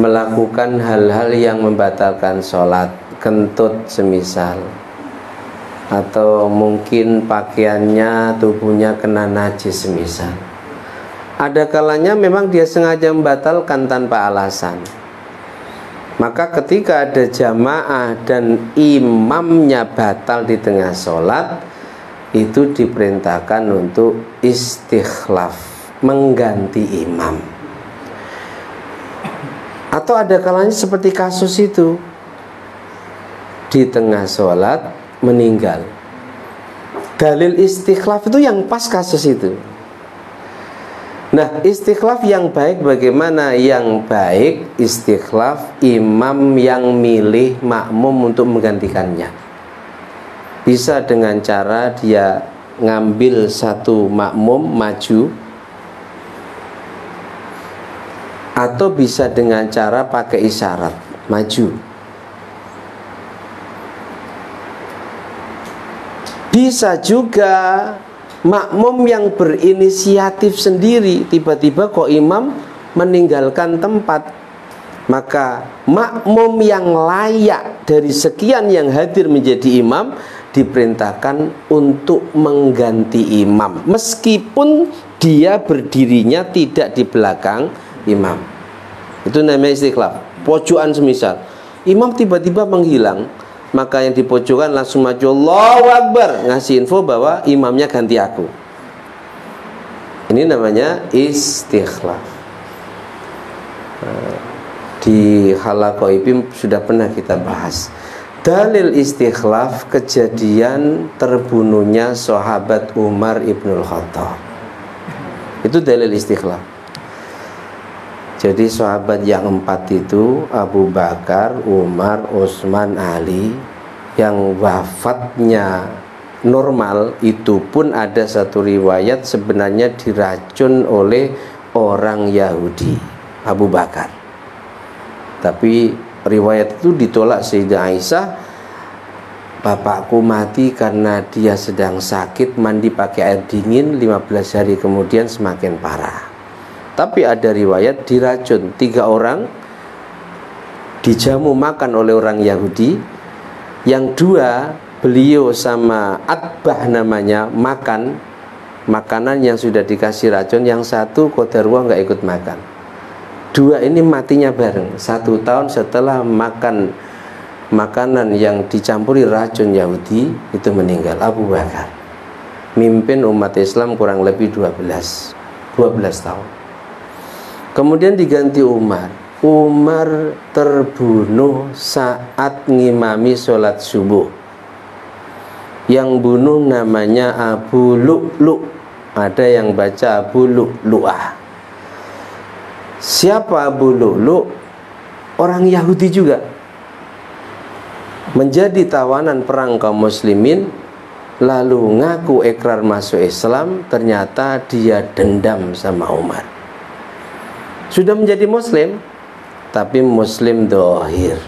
melakukan hal-hal yang membatalkan sholat, kentut semisal, atau mungkin pakaiannya, tubuhnya kena najis semisal. Ada kalanya memang dia sengaja membatalkan tanpa alasan. Maka ketika ada jamaah dan imamnya batal di tengah sholat, itu diperintahkan untuk istikhlaf, mengganti imam. Atau ada kalanya seperti kasus itu, di tengah sholat meninggal. Dalil istikhlaf itu yang pas kasus itu. Nah, istikhlaf yang baik bagaimana? Yang baik istikhlaf imam yang milih makmum untuk menggantikannya. Bisa dengan cara dia ngambil satu makmum maju, atau bisa dengan cara pakai isyarat maju. Bisa juga makmum yang berinisiatif sendiri, tiba-tiba kok imam meninggalkan tempat, maka makmum yang layak dari sekian yang hadir menjadi imam diperintahkan untuk mengganti imam, meskipun dia berdirinya tidak di belakang imam. Itu namanya istikhlaf. Pojokan semisal imam tiba-tiba menghilang, maka yang di pojokan langsung maju, Allahu Akbar, ngasih info bahwa imamnya ganti aku. Ini namanya istikhlaf. Di halaqah IPIM sudah pernah kita bahas. Dalil istikhlaf kejadian terbunuhnya sahabat Umar ibnul Khattab. Itu dalil istikhlaf. Jadi sahabat yang empat itu, Abu Bakar, Umar, Utsman, Ali, yang wafatnya normal, itu pun ada satu riwayat sebenarnya diracun oleh orang Yahudi, Abu Bakar. Tapi riwayat itu ditolak Sayyidah Aisyah. Bapakku mati karena dia sedang sakit, mandi pakai air dingin, 15 hari kemudian semakin parah. Tapi ada riwayat diracun, 3 orang dijamu makan oleh orang Yahudi, yang 2 beliau sama Atbah namanya makan makanan yang sudah dikasih racun, yang satu qadarullah nggak ikut makan. Dua ini matinya bareng 1 tahun setelah makan makanan yang dicampuri racun Yahudi, itu meninggal. Abu Bakar mimpin umat Islam kurang lebih 12 tahun. Kemudian diganti Umar. Umar terbunuh saat ngimami sholat subuh. Yang bunuh namanya Abu Lu'lu'. Ada yang baca Abu Lu'lu'ah. Siapa Abu Lu'lu'? Orang Yahudi juga. Menjadi tawanan perang kaum muslimin, lalu ngaku ikrar masuk Islam. Ternyata dia dendam sama Umar. Sudah menjadi muslim, tapi muslim dohir.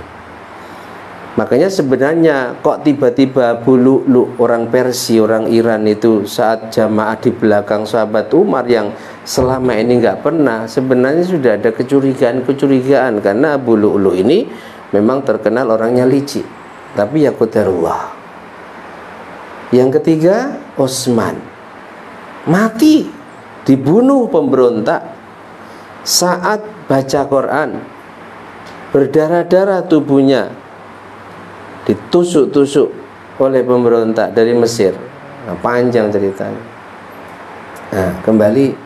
Makanya sebenarnya kok tiba-tiba Abu Lu'lu', orang Persia, orang Iran itu saat jamaah di belakang sahabat Umar yang selama ini nggak pernah, sebenarnya sudah ada kecurigaan karena Abu Lu'lu' ini memang terkenal orangnya licik, tapi ya qadarullah. Yang ketiga, Utsman mati, dibunuh pemberontak saat baca Quran, berdarah-darah tubuhnya, ditusuk-tusuk oleh pemberontak dari Mesir. Nah, panjang ceritanya. Nah, kembali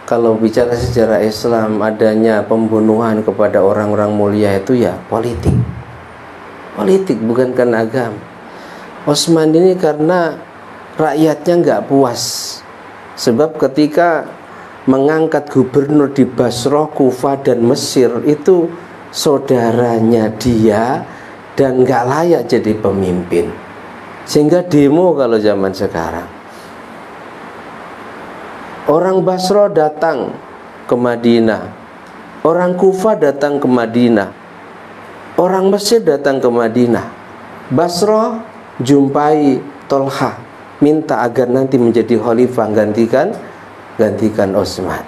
kalau bicara sejarah Islam, adanya pembunuhan kepada orang-orang mulia itu ya politik. Politik, bukan karena agama. Utsman ini karena rakyatnya nggak puas. Sebab ketika mengangkat gubernur di Basrah, Kufah dan Mesir, itu saudaranya dia dan nggak layak jadi pemimpin, sehingga demo kalau zaman sekarang. Orang Basrah datang ke Madinah, orang Kufah datang ke Madinah, orang Mesir datang ke Madinah. Basrah jumpai Tolha, minta agar nanti menjadi khalifah gantikan Utsman.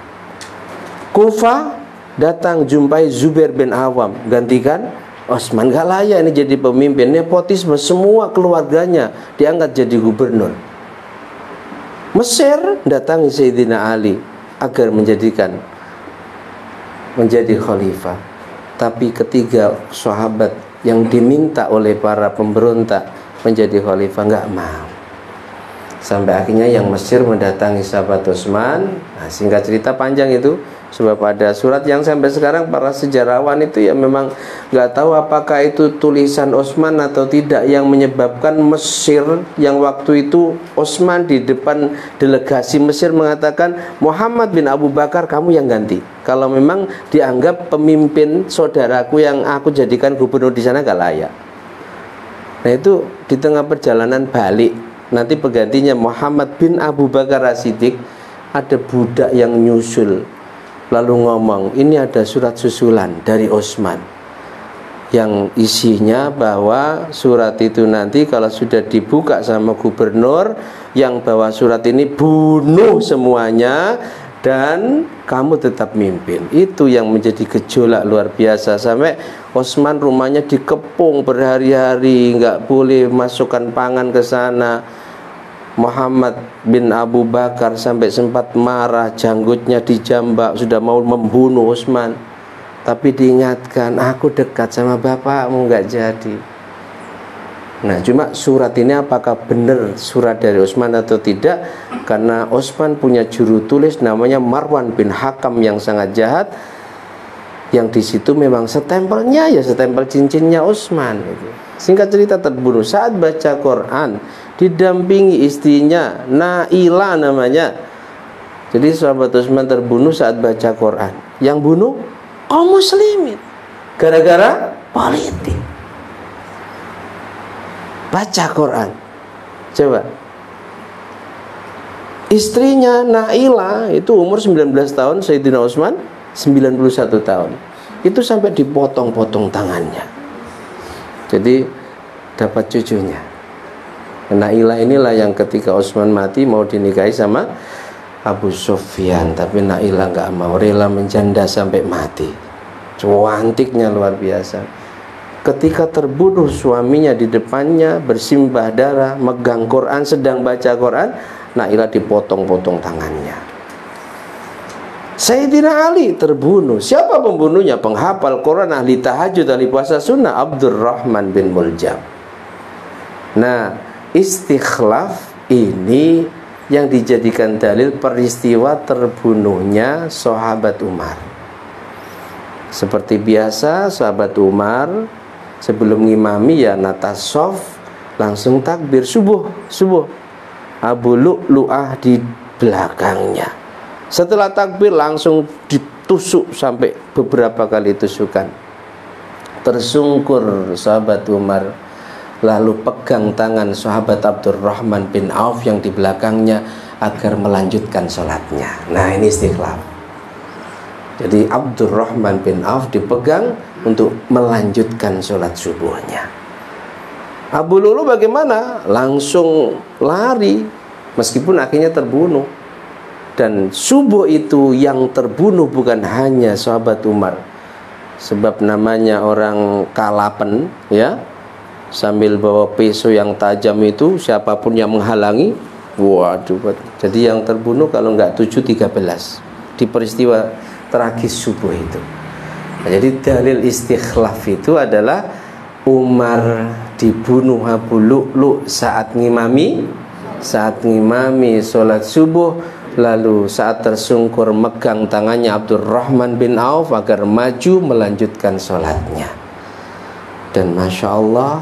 Kufah datang jumpai Zubair bin Awam, gantikan Utsman. Gak layak ini jadi pemimpin, nepotisme, semua keluarganya diangkat jadi gubernur. Mesir datangi Sayyidina Ali agar menjadi khalifah. Tapi ketiga sahabat yang diminta oleh para pemberontak menjadi khalifah nggak mau. Sampai akhirnya yang Mesir mendatangi sahabat Utsman. Nah, singkat cerita panjang itu. Sebab ada surat yang sampai sekarang para sejarawan itu ya memang nggak tahu apakah itu tulisan Utsman atau tidak, yang menyebabkan Mesir yang waktu itu Utsman di depan delegasi Mesir mengatakan, Muhammad bin Abu Bakar kamu yang ganti. Kalau memang dianggap pemimpin saudaraku yang aku jadikan gubernur di sana gak layak. Nah itu di tengah perjalanan balik, nanti penggantinya Muhammad bin Abu Bakar As-Siddiq, ada budak yang nyusul lalu ngomong, ini ada surat susulan dari Utsman yang isinya bahwa surat itu nanti kalau sudah dibuka sama gubernur yang bawa surat ini bunuh semuanya dan kamu tetap mimpin. Itu yang menjadi gejolak luar biasa, sampai Utsman rumahnya dikepung berhari-hari, nggak boleh masukkan pangan ke sana. Muhammad bin Abu Bakar sampai sempat marah, janggutnya dijambak, sudah mau membunuh Utsman. Tapi diingatkan, aku dekat sama bapakmu, nggak jadi. Nah cuma surat ini apakah benar surat dari Utsman atau tidak, karena Utsman punya juru tulis namanya Marwan bin Hakam yang sangat jahat, yang di situ memang setempelnya ya setempel cincinnya Utsman gitu. Singkat cerita terbunuh saat baca Quran, didampingi istrinya Naila namanya. Jadi sahabat Utsman terbunuh saat baca Quran. Yang bunuh kaum muslimin gara-gara politik. Baca Quran. Coba. Istrinya Naila itu umur 19 tahun, Sayyidina Utsman 91 tahun. Itu sampai dipotong-potong tangannya. Jadi dapat cucunya. Naila inilah yang ketika Utsman mati mau dinikahi sama Abu Sufyan, tapi Naila nggak mau, rela menjanda sampai mati. Cantiknya luar biasa. ketika terbunuh suaminya di depannya, bersimbah darah, megang Quran, sedang baca Quran, Nailah dipotong-potong tangannya. Sayyidina Ali terbunuh. Siapa pembunuhnya? Penghafal Quran, ahli tahajud, ahli puasa sunnah, Abdurrahman bin Muljam. Nah, istikhlaf ini yang dijadikan dalil peristiwa terbunuhnya sahabat Umar. Seperti biasa, sahabat Umar sebelum ngimami ya natassof, langsung takbir subuh. Abu Lu'lu'ah di belakangnya. Setelah takbir langsung ditusuk sampai beberapa kali tusukan. Tersungkur sahabat Umar, lalu pegang tangan sahabat Abdurrahman bin Auf yang di belakangnya agar melanjutkan sholatnya. Nah, ini istikhlaf. Jadi Abdurrahman bin Auf dipegang untuk melanjutkan sholat subuhnya. Abu Lulu bagaimana? Langsung lari, meskipun akhirnya terbunuh. Dan subuh itu yang terbunuh bukan hanya sahabat Umar, sebab namanya orang kalapen, ya, sambil bawa pisau yang tajam itu, siapapun yang menghalangi, waduh. Jadi yang terbunuh kalau enggak 7-13 di peristiwa tragis subuh itu. Nah, jadi dalil istikhlaf itu adalah Umar dibunuh Abu Lu'lu' saat ngimami sholat subuh, lalu saat tersungkur megang tangannya Abdurrahman bin Auf agar maju melanjutkan sholatnya. Dan Masya Allah,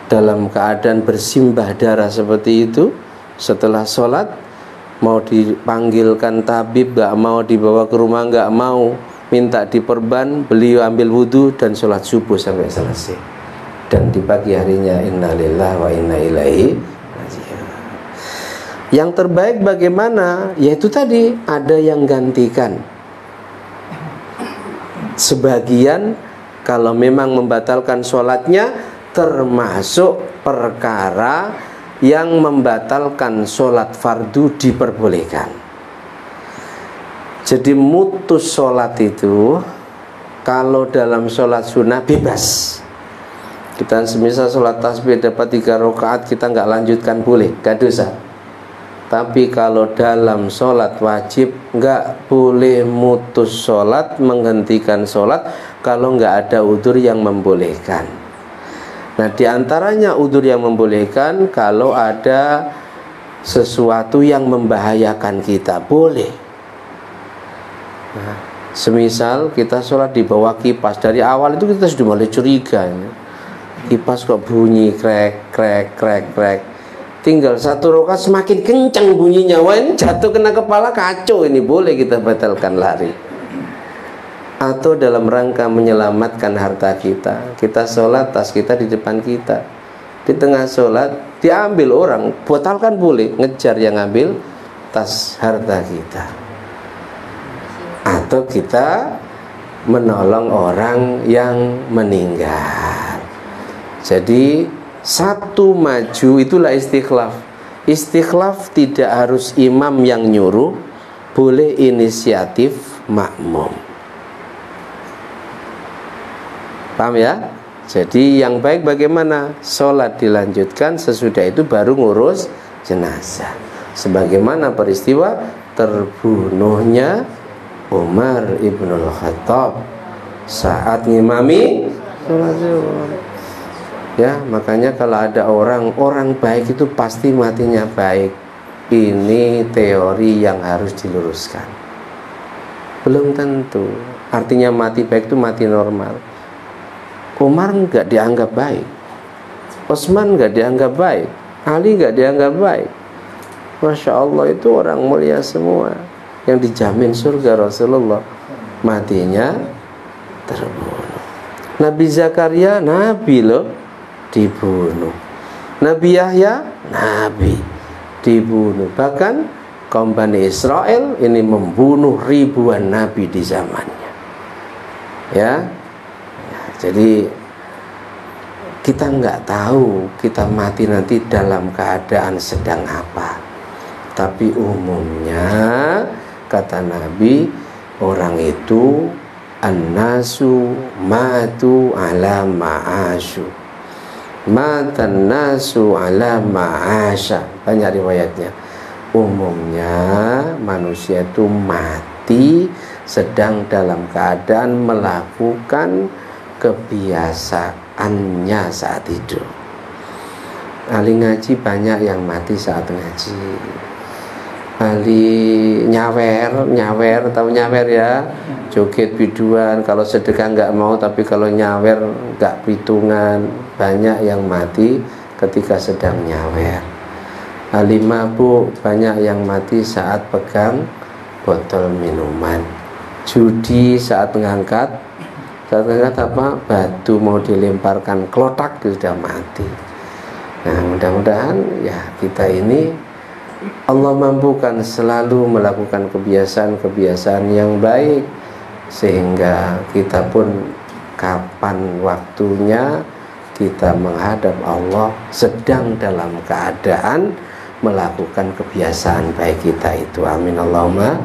dalam keadaan bersimbah darah seperti itu, setelah sholat mau dipanggilkan tabib, gak mau, dibawa ke rumah gak mau, minta diperban, beliau ambil wudhu dan sholat subuh sampai selesai. Dan di pagi harinya innalillahi wa inna ilaihi raji'un. Yang terbaik bagaimana? Yaitu tadi ada yang gantikan. Sebagian kalau memang membatalkan sholatnya, termasuk perkara yang membatalkan sholat fardu diperbolehkan. Jadi mutus sholat itu kalau dalam sholat sunnah bebas. Kita semisal sholat tasbih dapat 3 rakaat, kita nggak lanjutkan boleh, nggak dosa. Tapi kalau dalam sholat wajib nggak boleh mutus sholat, menghentikan sholat kalau nggak ada udzur yang membolehkan. Nah, diantaranya udzur yang membolehkan kalau ada sesuatu yang membahayakan kita, boleh. Nah, semisal kita sholat di bawah kipas, dari awal itu kita sudah mulai curiga, ya. Kipas kok bunyi krek krek krek krek. Tinggal 1 rakaat semakin kencang bunyinya, wah ini jatuh kena kepala, kacau ini, boleh kita batalkan lari. Atau dalam rangka menyelamatkan harta kita, kita sholat, tas kita di depan kita, di tengah sholat diambil orang, batalkan boleh, ngejar yang ngambil tas harta kita. Atau kita menolong orang yang meninggal. Jadi satu maju, itulah istikhlaf. Istikhlaf tidak harus imam yang nyuruh, boleh inisiatif makmum. Paham ya? Jadi yang baik bagaimana? Sholat dilanjutkan, sesudah itu baru ngurus jenazah. Sebagaimana peristiwa terbunuhnya Umar ibnul Khattab saat ngimami sholat zuhur. Ya, makanya kalau ada orang baik itu pasti matinya baik. Ini teori yang harus diluruskan. Belum tentu. Artinya mati baik itu mati normal. Umar nggak dianggap baik, Utsman nggak dianggap baik, Ali nggak dianggap baik. Masya Allah, itu orang mulia semua yang dijamin surga Rasulullah, matinya terbunuh. Nabi Zakaria, nabi loh, dibunuh. Nabi Yahya, nabi, dibunuh. Bahkan kaum Bani Israel ini membunuh ribuan nabi di zamannya. Ya, jadi kita nggak tahu kita mati nanti dalam keadaan sedang apa. Tapi umumnya kata Nabi, orang itu An-nasu matu ala ma'asyu. Matan nasu ala ma'asya. Banyak riwayatnya. Umumnya manusia itu mati sedang dalam keadaan melakukan kebiasaannya saat hidup. Ahli ngaji banyak yang mati saat ngaji. Ahli nyawer, tahu nyawer ya? Joget biduan, kalau sedekah nggak mau, tapi kalau nyawer nggak perhitungan. Banyak yang mati ketika sedang nyawer. Ahli mabuk, banyak yang mati saat pegang botol minuman. Judi saat mengangkat apa? Batu mau dilemparkan klotak, sudah mati. Nah, mudah-mudahan ya kita ini Allah mampukan selalu melakukan kebiasaan-kebiasaan yang baik, sehingga kita pun kapan waktunya kita menghadap Allah sedang dalam keadaan melakukan kebiasaan baik kita itu. Amin Allahumma.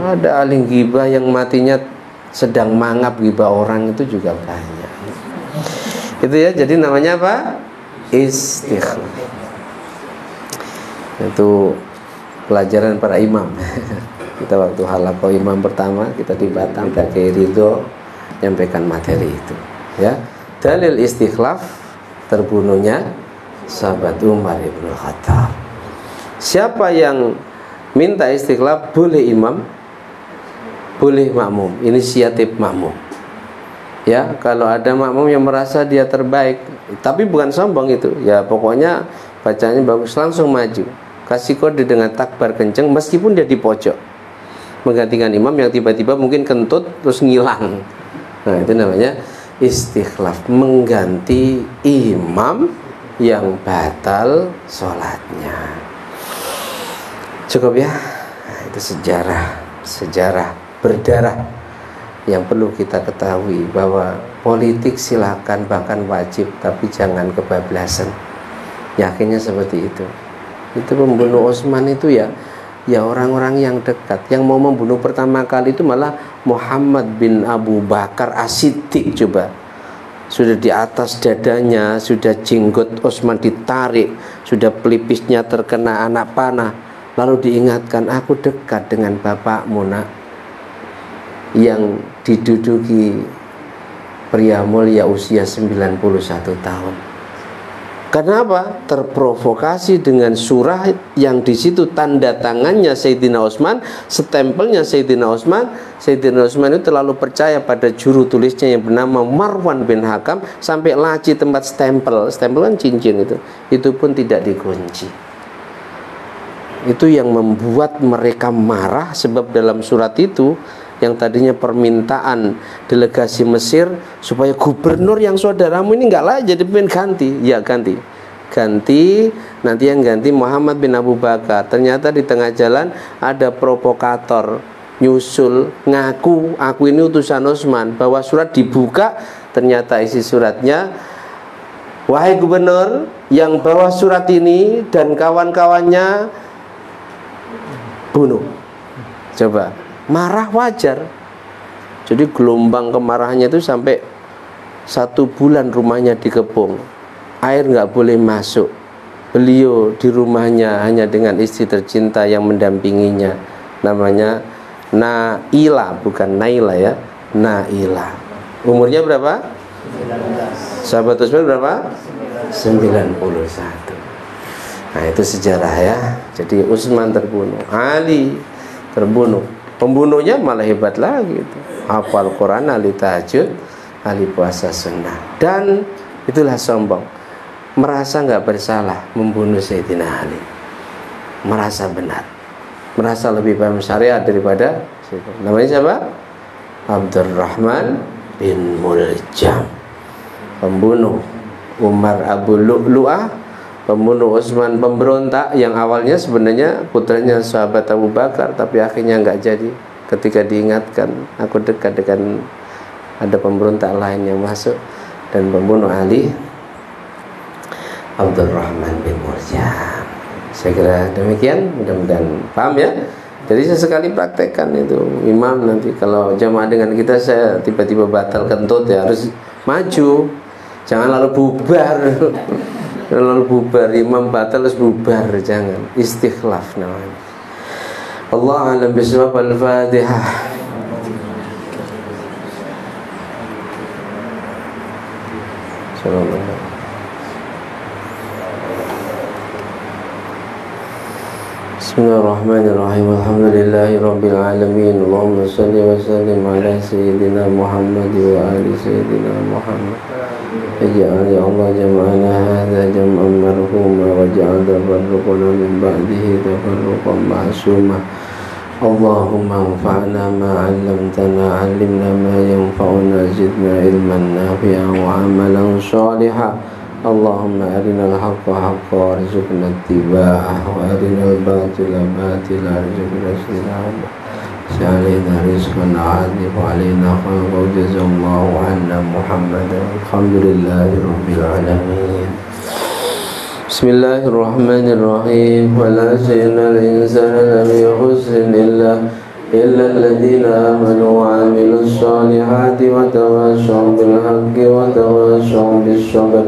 Ada ahli ghibah yang matinya sedang mangap ghibah orang, itu juga banyak. Itu ya, jadi namanya apa? Istikhlaf. Itu pelajaran para imam. Kita waktu halaqah imam pertama, kita di Batam, Pak Kiai Ridho nyampaikan materi itu ya. Dalil istikhlaf terbunuhnya sahabat Umar ibn Khattab. Siapa yang minta istikhlaf, boleh imam, boleh makmum, inisiatif makmum ya. Kalau ada makmum yang merasa dia terbaik, tapi bukan sombong itu ya, pokoknya bacanya bagus, langsung maju, kasih kode dengan takbar kenceng meskipun dia di pojok, menggantikan imam yang tiba-tiba mungkin kentut terus ngilang. Nah, itu namanya istikhlaf, mengganti imam yang batal sholatnya. Cukup ya. Nah, itu sejarah berdarah yang perlu kita ketahui, bahwa politik silakan, bahkan wajib, tapi jangan kebablasan. Yakinnya seperti itu. Itu pembunuh Utsman itu ya orang-orang yang dekat. Yang mau membunuh pertama kali itu malah Muhammad bin Abu Bakar As-Siddiq. Coba, sudah di atas dadanya, sudah jenggot Utsman ditarik, sudah pelipisnya terkena anak panah, lalu diingatkan, aku dekat dengan bapakmu nak, yang diduduki pria mulia usia 91 tahun. Kenapa? Terprovokasi dengan surah yang di situ tanda tangannya Sayyidina Utsman, stempelnya Sayyidina Utsman. Sayyidina Utsman itu terlalu percaya pada juru tulisnya yang bernama Marwan bin Hakam, sampai laci tempat stempel kan cincin itu pun tidak dikunci. Itu yang membuat mereka marah, sebab dalam surat itu yang tadinya permintaan delegasi Mesir supaya gubernur yang saudaramu ini enggak layak jadi pemimpin, ganti, nanti yang ganti Muhammad bin Abu Bakar. Ternyata di tengah jalan ada provokator nyusul, ngaku aku ini utusan Utsman, bawa surat, dibuka, ternyata isi suratnya, wahai gubernur, yang bawa surat ini dan kawan-kawannya bunuh. Coba, marah wajar. Jadi gelombang kemarahannya itu sampai 1 bulan rumahnya dikepung, air nggak boleh masuk. Beliau di rumahnya hanya dengan istri tercinta yang mendampinginya, namanya Naila, bukan Naila ya, Naila. Umurnya berapa? 19. Sahabat Utsman berapa? 91. Nah, itu sejarah ya. Jadi Utsman terbunuh, Ali terbunuh. Pembunuhnya malah hebat lagi itu. Hafal Quran, ahli tahajud, ahli puasa sunnah. Dan itulah sombong, merasa nggak bersalah membunuh Sayyidina Ali, merasa benar, merasa lebih paham syariat daripada namanya siapa? Abdurrahman bin Muljam, pembunuh Umar Abu Lu'lu'ah, pembunuh Utsman, pemberontak yang awalnya sebenarnya putranya sahabat Abu Bakar, tapi akhirnya nggak jadi ketika diingatkan, aku dekat dengan ada pemberontak lain yang masuk, dan pembunuh Ali Abdurrahman bin Muljam. Saya kira demikian, mudah-mudahan paham ya. Jadi sesekali praktekkan itu. Imam nanti kalau jamaah dengan kita, saya tiba-tiba batal kentut, ya harus maju. Jangan lalu bubar. Lalu bubar, imam batal terus bubar, jangan. Istikhlaf namanya. Allah a'lam bishawab. Al-Fatihah. Assalamualaikum. Bismillahirrahmanirrahim. Alhamdulillahi rabbil alamin. Allahumma salli wa sallim ala sayyidina Muhammad wa ali sayyidina Muhammad. Ij'al ya Allah jam'ana hadha jam'an marhuma waj'al tafarruqana min ba'dihi tafarruqan ma'suma. Allahumma anfa'na ma 'allamtana, 'allimna ma yanfa'una, zidna ilman nafi'an wa 'amalan shalihan. Allahumma arinal haqqa haqqa warzuqna ittiba'ah wa arinal batila batila warzuqna ijtinabah. Sa'alina rizqan 'adib wa 'alaina khalqa jazallahu 'anna Muhammadan. Alhamdulillahi rabbil alamin. Bismillahirrahmanirrahim. Wa la sayyidina al-insana lam yuhsin illa alladhina amanu wa 'amilus solihati wa tawassaw bil haqqi wa tawassaw bis sabr.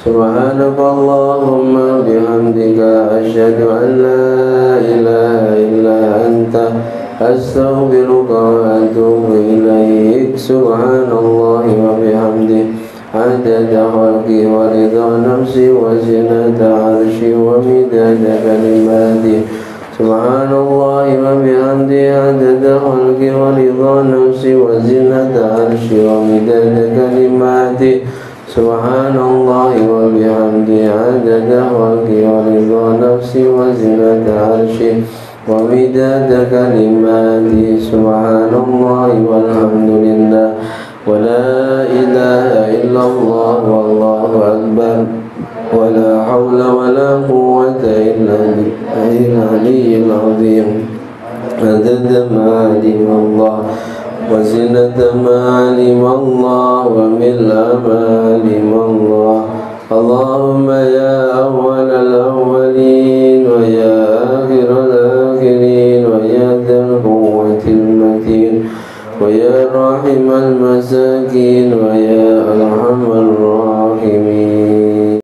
Subhanaka Allahumma bihamdika asyhadu an la ilaha illa anta astaghfiruka wa atubu ilaik. Subhanallahi wa bihamdihi adada khalqi wa ridha nafsi wa zinata arshi wa midada kalimati. Subhanallahi wa bihamdihi adada khalqi wa ridha nafsi wa zinata arshi wa midada kalimati. Subhanallahi wa bihamdihi adada khalqi wa ridha nafsi wa zinata arshi wa midada kalimati. Subhanallahi walhamdulillah wa la ilaha illallah wallahu akbar wa la hawla wa la quwwata illa billahil aliyyil azim. Adada ma 'alima Allah wa zinata ma 'alima Allah wa milla ma 'alima Allah. Allahumma ya awwalal awwalin wa ya akhiral akhirin wa ya dzal quwwatil matin wa ya rahimal masakin wa ya arhamar